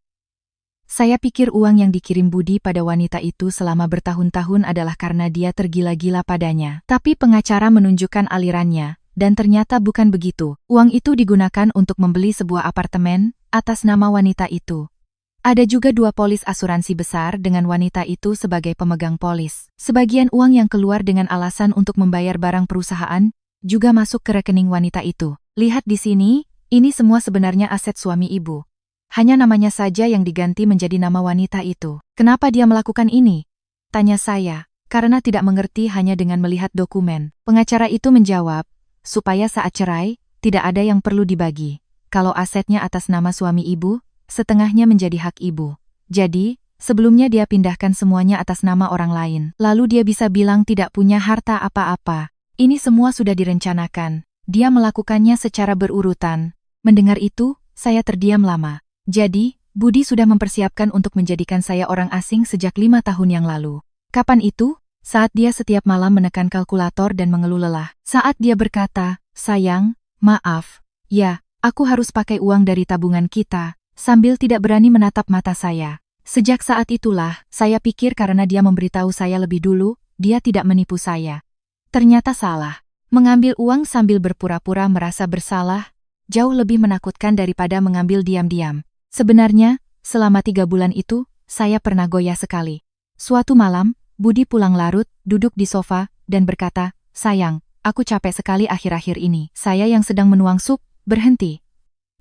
Saya pikir uang yang dikirim Budi pada wanita itu selama bertahun-tahun adalah karena dia tergila-gila padanya. Tapi pengacara menunjukkan alirannya, dan ternyata bukan begitu. Uang itu digunakan untuk membeli sebuah apartemen atas nama wanita itu. Ada juga 2 polis asuransi besar dengan wanita itu sebagai pemegang polis. Sebagian uang yang keluar dengan alasan untuk membayar barang perusahaan juga masuk ke rekening wanita itu. Lihat di sini, ini semua sebenarnya aset suami ibu. Hanya namanya saja yang diganti menjadi nama wanita itu. Kenapa dia melakukan ini? Tanya saya, karena tidak mengerti hanya dengan melihat dokumen. Pengacara itu menjawab, supaya saat cerai, tidak ada yang perlu dibagi. Kalau asetnya atas nama suami ibu, setengahnya menjadi hak ibu. Jadi, sebelumnya dia pindahkan semuanya atas nama orang lain. Lalu dia bisa bilang tidak punya harta apa-apa. Ini semua sudah direncanakan. Dia melakukannya secara berurutan. Mendengar itu, saya terdiam lama. Jadi, Budi sudah mempersiapkan untuk menjadikan saya orang asing sejak 5 tahun yang lalu. Kapan itu? Saat dia setiap malam menekan kalkulator dan mengeluh lelah. Saat dia berkata, sayang, maaf, ya, aku harus pakai uang dari tabungan kita, sambil tidak berani menatap mata saya. Sejak saat itulah, saya pikir karena dia memberitahu saya lebih dulu, dia tidak menipu saya. Ternyata salah. Mengambil uang sambil berpura-pura merasa bersalah, jauh lebih menakutkan daripada mengambil diam-diam. Sebenarnya, selama 3 bulan itu, saya pernah goyah sekali. Suatu malam, Budi pulang larut, duduk di sofa, dan berkata, sayang, Aku capek sekali akhir-akhir ini. Saya yang sedang menuang sup, berhenti.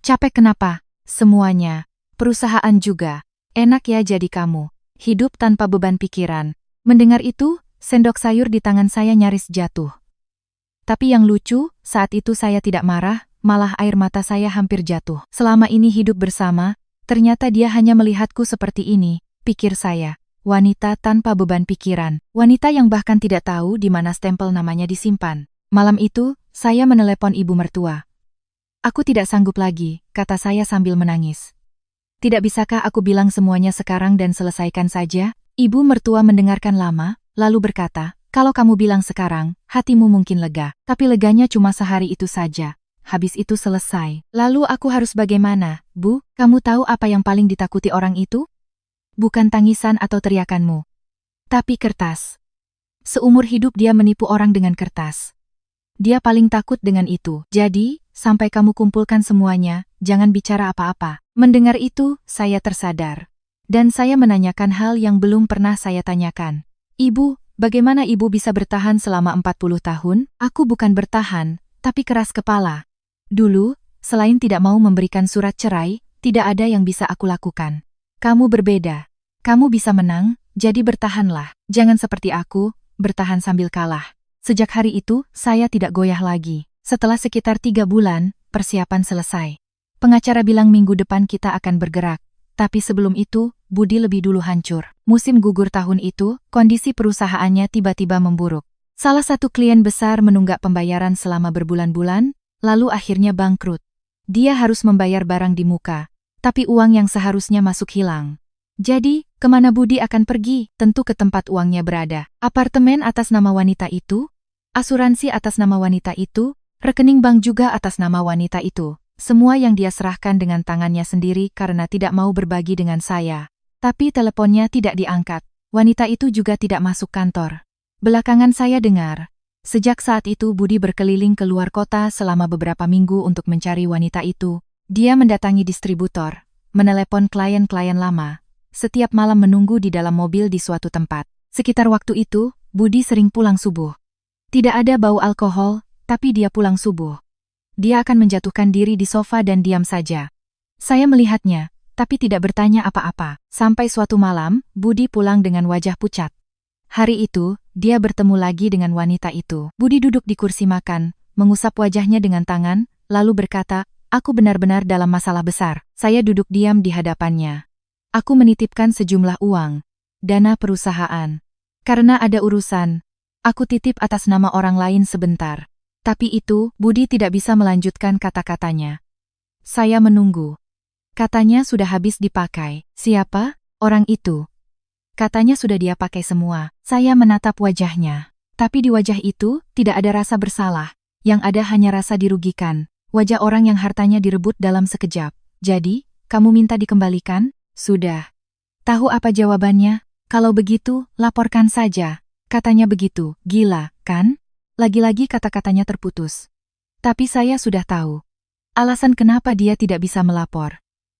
Capek kenapa? Semuanya. Perusahaan juga. Enak ya jadi kamu. Hidup tanpa beban pikiran. Mendengar itu, sendok sayur di tangan saya nyaris jatuh. Tapi yang lucu, saat itu saya tidak marah, malah air mata saya hampir jatuh. Selama ini hidup bersama, ternyata dia hanya melihatku seperti ini, pikir saya. Wanita tanpa beban pikiran. Wanita yang bahkan tidak tahu di mana stempel namanya disimpan. Malam itu, saya menelepon ibu mertua. Aku tidak sanggup lagi, kata saya sambil menangis. Tidak bisakah aku bilang semuanya sekarang dan selesaikan saja? Ibu mertua mendengarkan lama, lalu berkata, kalau kamu bilang sekarang, hatimu mungkin lega. Tapi leganya cuma sehari itu saja. Habis itu selesai. Lalu aku harus bagaimana, Bu? Kamu tahu apa yang paling ditakuti orang itu? Bukan tangisan atau teriakanmu. Tapi kertas. Seumur hidup dia menipu orang dengan kertas. Dia paling takut dengan itu. Jadi, sampai kamu kumpulkan semuanya, jangan bicara apa-apa. Mendengar itu, saya tersadar. Dan saya menanyakan hal yang belum pernah saya tanyakan. Ibu, bagaimana ibu bisa bertahan selama 40 tahun? Aku bukan bertahan, tapi keras kepala. Dulu, selain tidak mau memberikan surat cerai, tidak ada yang bisa aku lakukan. Kamu berbeda. Kamu bisa menang, jadi bertahanlah. Jangan seperti aku, bertahan sambil kalah. Sejak hari itu, saya tidak goyah lagi. Setelah sekitar 3 bulan, persiapan selesai. Pengacara bilang minggu depan kita akan bergerak. Tapi sebelum itu, Budi lebih dulu hancur. Musim gugur tahun itu, kondisi perusahaannya tiba-tiba memburuk. Salah satu klien besar menunggak pembayaran selama berbulan-bulan, lalu akhirnya bangkrut. Dia harus membayar barang di muka, tapi uang yang seharusnya masuk hilang. Jadi, kemana Budi akan pergi? Tentu ke tempat uangnya berada. Apartemen atas nama wanita itu, asuransi atas nama wanita itu, rekening bank juga atas nama wanita itu. Semua yang dia serahkan dengan tangannya sendiri karena tidak mau berbagi dengan saya. Tapi teleponnya tidak diangkat. Wanita itu juga tidak masuk kantor. Belakangan saya dengar. Sejak saat itu Budi berkeliling ke luar kota selama beberapa minggu untuk mencari wanita itu. Dia mendatangi distributor, menelepon klien-klien lama. Setiap malam menunggu di dalam mobil di suatu tempat. Sekitar waktu itu, Budi sering pulang subuh. Tidak ada bau alkohol, tapi dia pulang subuh. Dia akan menjatuhkan diri di sofa dan diam saja. Saya melihatnya, tapi tidak bertanya apa-apa. Sampai suatu malam, Budi pulang dengan wajah pucat. Hari itu, dia bertemu lagi dengan wanita itu. Budi duduk di kursi makan, mengusap wajahnya dengan tangan, lalu berkata, aku benar-benar dalam masalah besar. Saya duduk diam di hadapannya. Aku menitipkan sejumlah uang, dana perusahaan. Karena ada urusan, aku titip atas nama orang lain sebentar. Tapi itu, Budi tidak bisa melanjutkan kata-katanya. Saya menunggu. Katanya sudah habis dipakai. Siapa? Orang itu. Katanya sudah dia pakai semua. Saya menatap wajahnya. Tapi di wajah itu, tidak ada rasa bersalah. Yang ada hanya rasa dirugikan. Wajah orang yang hartanya direbut dalam sekejap. Jadi, kamu minta dikembalikan? Sudah. Tahu apa jawabannya? Kalau begitu, laporkan saja. Katanya begitu. Gila, kan? Lagi-lagi kata-katanya terputus. Tapi saya sudah tahu. Alasan kenapa dia tidak bisa melapor.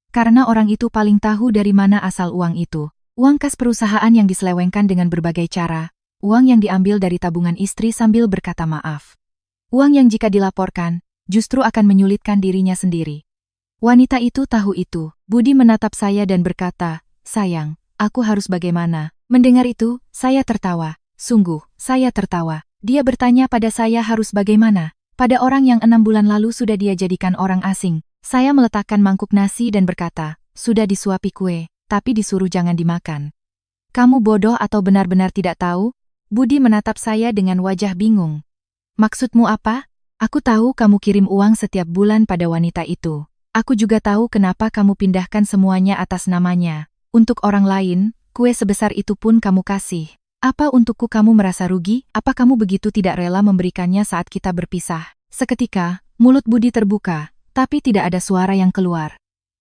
Karena orang itu paling tahu dari mana asal uang itu. Uang kas perusahaan yang diselewengkan dengan berbagai cara. Uang yang diambil dari tabungan istri sambil berkata maaf. Uang yang jika dilaporkan, justru akan menyulitkan dirinya sendiri. Wanita itu tahu itu. Budi menatap saya dan berkata, sayang, aku harus bagaimana? Mendengar itu, saya tertawa. Sungguh, saya tertawa. Dia bertanya pada saya harus bagaimana? Pada orang yang 6 bulan lalu sudah dia jadikan orang asing. Saya meletakkan mangkuk nasi dan berkata, sudah disuapi kue, tapi disuruh jangan dimakan. Kamu bodoh atau benar-benar tidak tahu? Budi menatap saya dengan wajah bingung. Maksudmu apa? Aku tahu kamu kirim uang setiap bulan pada wanita itu. Aku juga tahu kenapa kamu pindahkan semuanya atas namanya. Untuk orang lain, kue sebesar itu pun kamu kasih. Apa untukku kamu merasa rugi? Apa kamu begitu tidak rela memberikannya saat kita berpisah? Seketika, mulut Budi terbuka, tapi tidak ada suara yang keluar.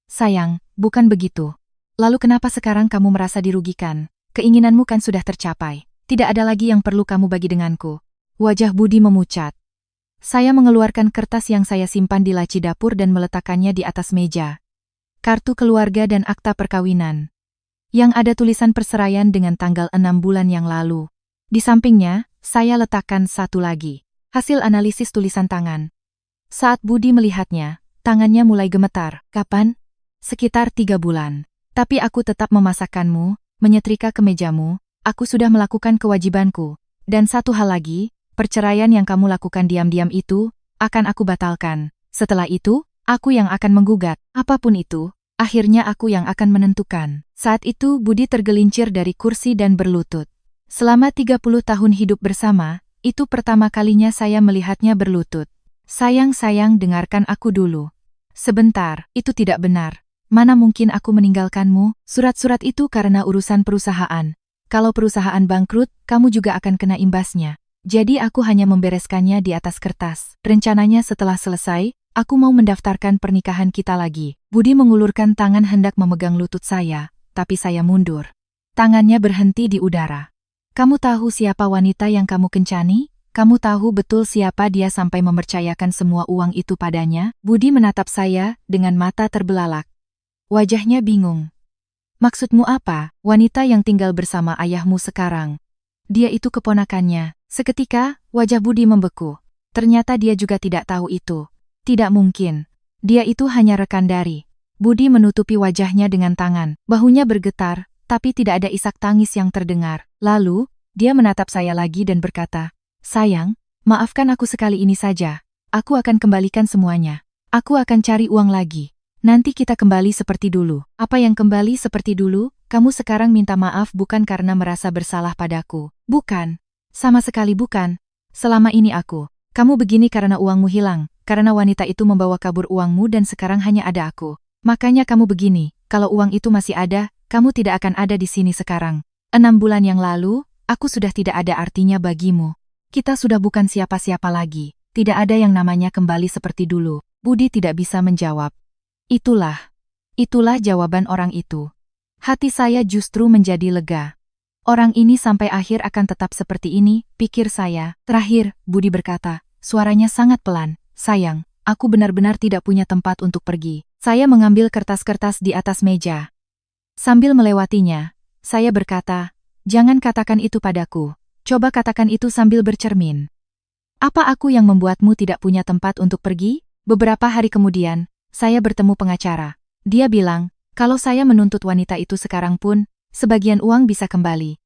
Sayang, bukan begitu. Lalu kenapa sekarang kamu merasa dirugikan? Keinginanmu kan sudah tercapai. Tidak ada lagi yang perlu kamu bagi denganku. Wajah Budi memucat. Saya mengeluarkan kertas yang saya simpan di laci dapur dan meletakkannya di atas meja. Kartu keluarga dan akta perkawinan. Yang ada tulisan perceraian dengan tanggal 6 bulan yang lalu. Di sampingnya, saya letakkan satu lagi. Hasil analisis tulisan tangan. Saat Budi melihatnya, tangannya mulai gemetar. Kapan? Sekitar 3 bulan. Tapi aku tetap memasakkanmu, menyetrika kemejamu, aku sudah melakukan kewajibanku. Dan satu hal lagi, perceraian yang kamu lakukan diam-diam itu, akan aku batalkan. Setelah itu, aku yang akan menggugat. Apapun itu, akhirnya aku yang akan menentukan. Saat itu Budi tergelincir dari kursi dan berlutut. Selama 30 tahun hidup bersama, itu pertama kalinya saya melihatnya berlutut. Sayang, dengarkan aku dulu. Sebentar, itu tidak benar. Mana mungkin aku meninggalkanmu? Surat-surat itu karena urusan perusahaan. Kalau perusahaan bangkrut, kamu juga akan kena imbasnya. Jadi aku hanya membereskannya di atas kertas. Rencananya setelah selesai, aku mau mendaftarkan pernikahan kita lagi. Budi mengulurkan tangan hendak memegang lutut saya, tapi saya mundur. Tangannya berhenti di udara. Kamu tahu siapa wanita yang kamu kencani? Kamu tahu betul siapa dia sampai mempercayakan semua uang itu padanya? Budi menatap saya dengan mata terbelalak. Wajahnya bingung. Maksudmu apa? Wanita yang tinggal bersama ayahmu sekarang. Dia itu keponakannya. Seketika, wajah Budi membeku. Ternyata dia juga tidak tahu itu. Tidak mungkin. Dia itu hanya rekan dari. Budi menutupi wajahnya dengan tangan. Bahunya bergetar, tapi tidak ada isak tangis yang terdengar. Lalu, dia menatap saya lagi dan berkata, "Sayang, maafkan aku sekali ini saja. Aku akan kembalikan semuanya. Aku akan cari uang lagi. Nanti kita kembali seperti dulu." Apa yang kembali seperti dulu? Kamu sekarang minta maaf bukan karena merasa bersalah padaku. Bukan. Sama sekali bukan. Selama ini kamu begini karena uangmu hilang, karena wanita itu membawa kabur uangmu dan sekarang hanya ada aku. Makanya kamu begini, kalau uang itu masih ada, kamu tidak akan ada di sini sekarang. 6 bulan yang lalu, aku sudah tidak ada artinya bagimu. Kita sudah bukan siapa-siapa lagi. Tidak ada yang namanya kembali seperti dulu. Budi tidak bisa menjawab. Itulah jawaban orang itu. Hati saya justru menjadi lega. Orang ini sampai akhir akan tetap seperti ini, pikir saya. Terakhir, Budi berkata, suaranya sangat pelan, "Sayang, aku benar-benar tidak punya tempat untuk pergi." Saya mengambil kertas-kertas di atas meja. Sambil melewatinya, saya berkata, "Jangan katakan itu padaku. Coba katakan itu sambil bercermin. Apa aku yang membuatmu tidak punya tempat untuk pergi?" Beberapa hari kemudian, saya bertemu pengacara. Dia bilang, kalau saya menuntut wanita itu sekarang pun, sebagian uang bisa kembali.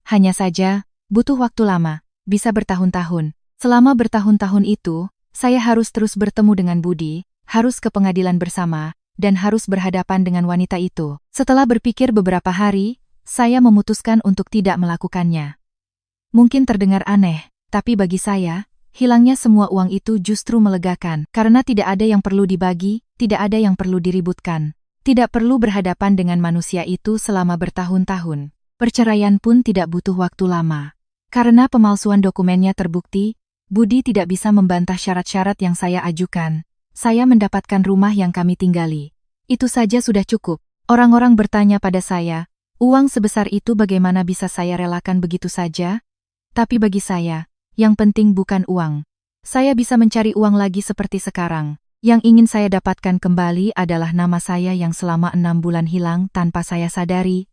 Hanya saja, butuh waktu lama, bisa bertahun-tahun. Selama bertahun-tahun itu, saya harus terus bertemu dengan Budi, harus ke pengadilan bersama, dan harus berhadapan dengan wanita itu. Setelah berpikir beberapa hari, saya memutuskan untuk tidak melakukannya. Mungkin terdengar aneh, tapi bagi saya, hilangnya semua uang itu justru melegakan, karena tidak ada yang perlu dibagi, tidak ada yang perlu diributkan. Tidak perlu berhadapan dengan manusia itu selama bertahun-tahun. Perceraian pun tidak butuh waktu lama. Karena pemalsuan dokumennya terbukti, Budi tidak bisa membantah syarat-syarat yang saya ajukan. Saya mendapatkan rumah yang kami tinggali. Itu saja sudah cukup. Orang-orang bertanya pada saya, uang sebesar itu bagaimana bisa saya relakan begitu saja? Tapi bagi saya, yang penting bukan uang. Saya bisa mencari uang lagi seperti sekarang. Yang ingin saya dapatkan kembali adalah nama saya yang selama 6 bulan hilang tanpa saya sadari.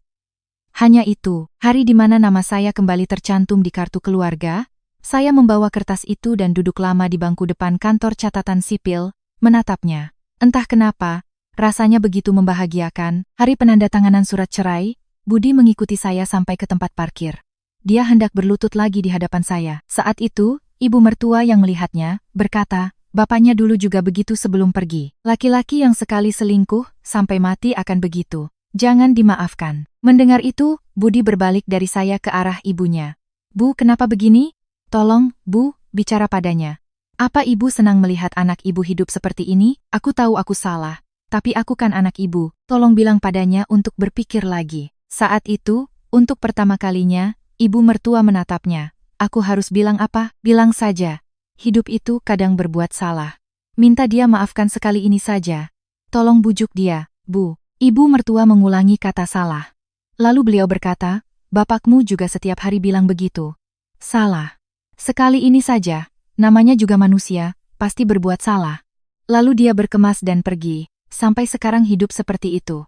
Hanya itu, hari di mana nama saya kembali tercantum di kartu keluarga, saya membawa kertas itu dan duduk lama di bangku depan kantor catatan sipil, menatapnya. Entah kenapa, rasanya begitu membahagiakan. Hari penandatanganan surat cerai, Budi mengikuti saya sampai ke tempat parkir. Dia hendak berlutut lagi di hadapan saya. Saat itu, ibu mertua yang melihatnya, berkata, bapaknya dulu juga begitu sebelum pergi. Laki-laki yang sekali selingkuh, sampai mati akan begitu. Jangan dimaafkan. Mendengar itu, Budi berbalik dari saya ke arah ibunya. Bu, kenapa begini? Tolong, Bu, bicara padanya. Apa ibu senang melihat anak ibu hidup seperti ini? Aku tahu aku salah. Tapi aku kan anak ibu. Tolong bilang padanya untuk berpikir lagi. Saat itu, untuk pertama kalinya, ibu mertua menatapnya. Aku harus bilang apa? Bilang saja. Hidup itu kadang berbuat salah. Minta dia maafkan sekali ini saja. Tolong bujuk dia, Bu. Ibu mertua mengulangi kata salah. Lalu beliau berkata, bapakmu juga setiap hari bilang begitu. Salah. Sekali ini saja. Namanya juga manusia, pasti berbuat salah. Lalu dia berkemas dan pergi, sampai sekarang hidup seperti itu.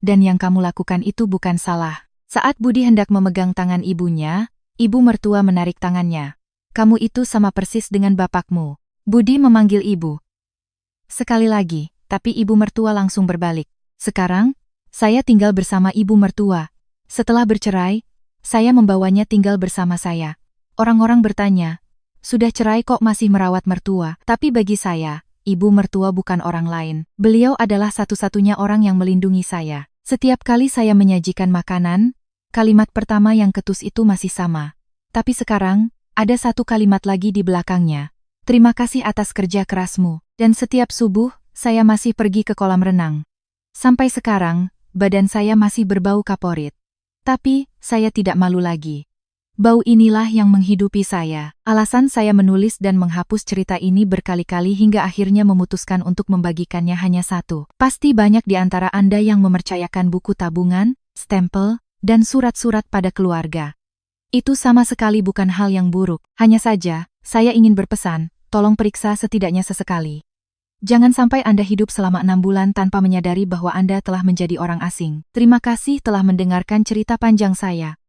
Dan yang kamu lakukan itu bukan salah. Saat Budi hendak memegang tangan ibunya, ibu mertua menarik tangannya. kamu itu sama persis dengan bapakmu. Budi memanggil ibu. Sekali lagi, tapi ibu mertua langsung berbalik. Sekarang, saya tinggal bersama ibu mertua. Setelah bercerai, saya membawanya tinggal bersama saya. Orang-orang bertanya, sudah cerai kok masih merawat mertua? Tapi bagi saya, ibu mertua bukan orang lain. Beliau adalah satu-satunya orang yang melindungi saya. Setiap kali saya menyajikan makanan, kalimat pertama yang ketus itu masih sama. Tapi sekarang, ada satu kalimat lagi di belakangnya. Terima kasih atas kerja kerasmu. Dan setiap subuh, saya masih pergi ke kolam renang. Sampai sekarang, badan saya masih berbau kaporit. Tapi, saya tidak malu lagi. Bau inilah yang menghidupi saya. Alasan saya menulis dan menghapus cerita ini berkali-kali hingga akhirnya memutuskan untuk membagikannya hanya satu. Pasti banyak di antara Anda yang mempercayakan buku tabungan, stempel, dan surat-surat pada keluarga. Itu sama sekali bukan hal yang buruk. Hanya saja, saya ingin berpesan, tolong periksa setidaknya sesekali. Jangan sampai Anda hidup selama 6 bulan tanpa menyadari bahwa Anda telah menjadi orang asing. Terima kasih telah mendengarkan cerita panjang saya.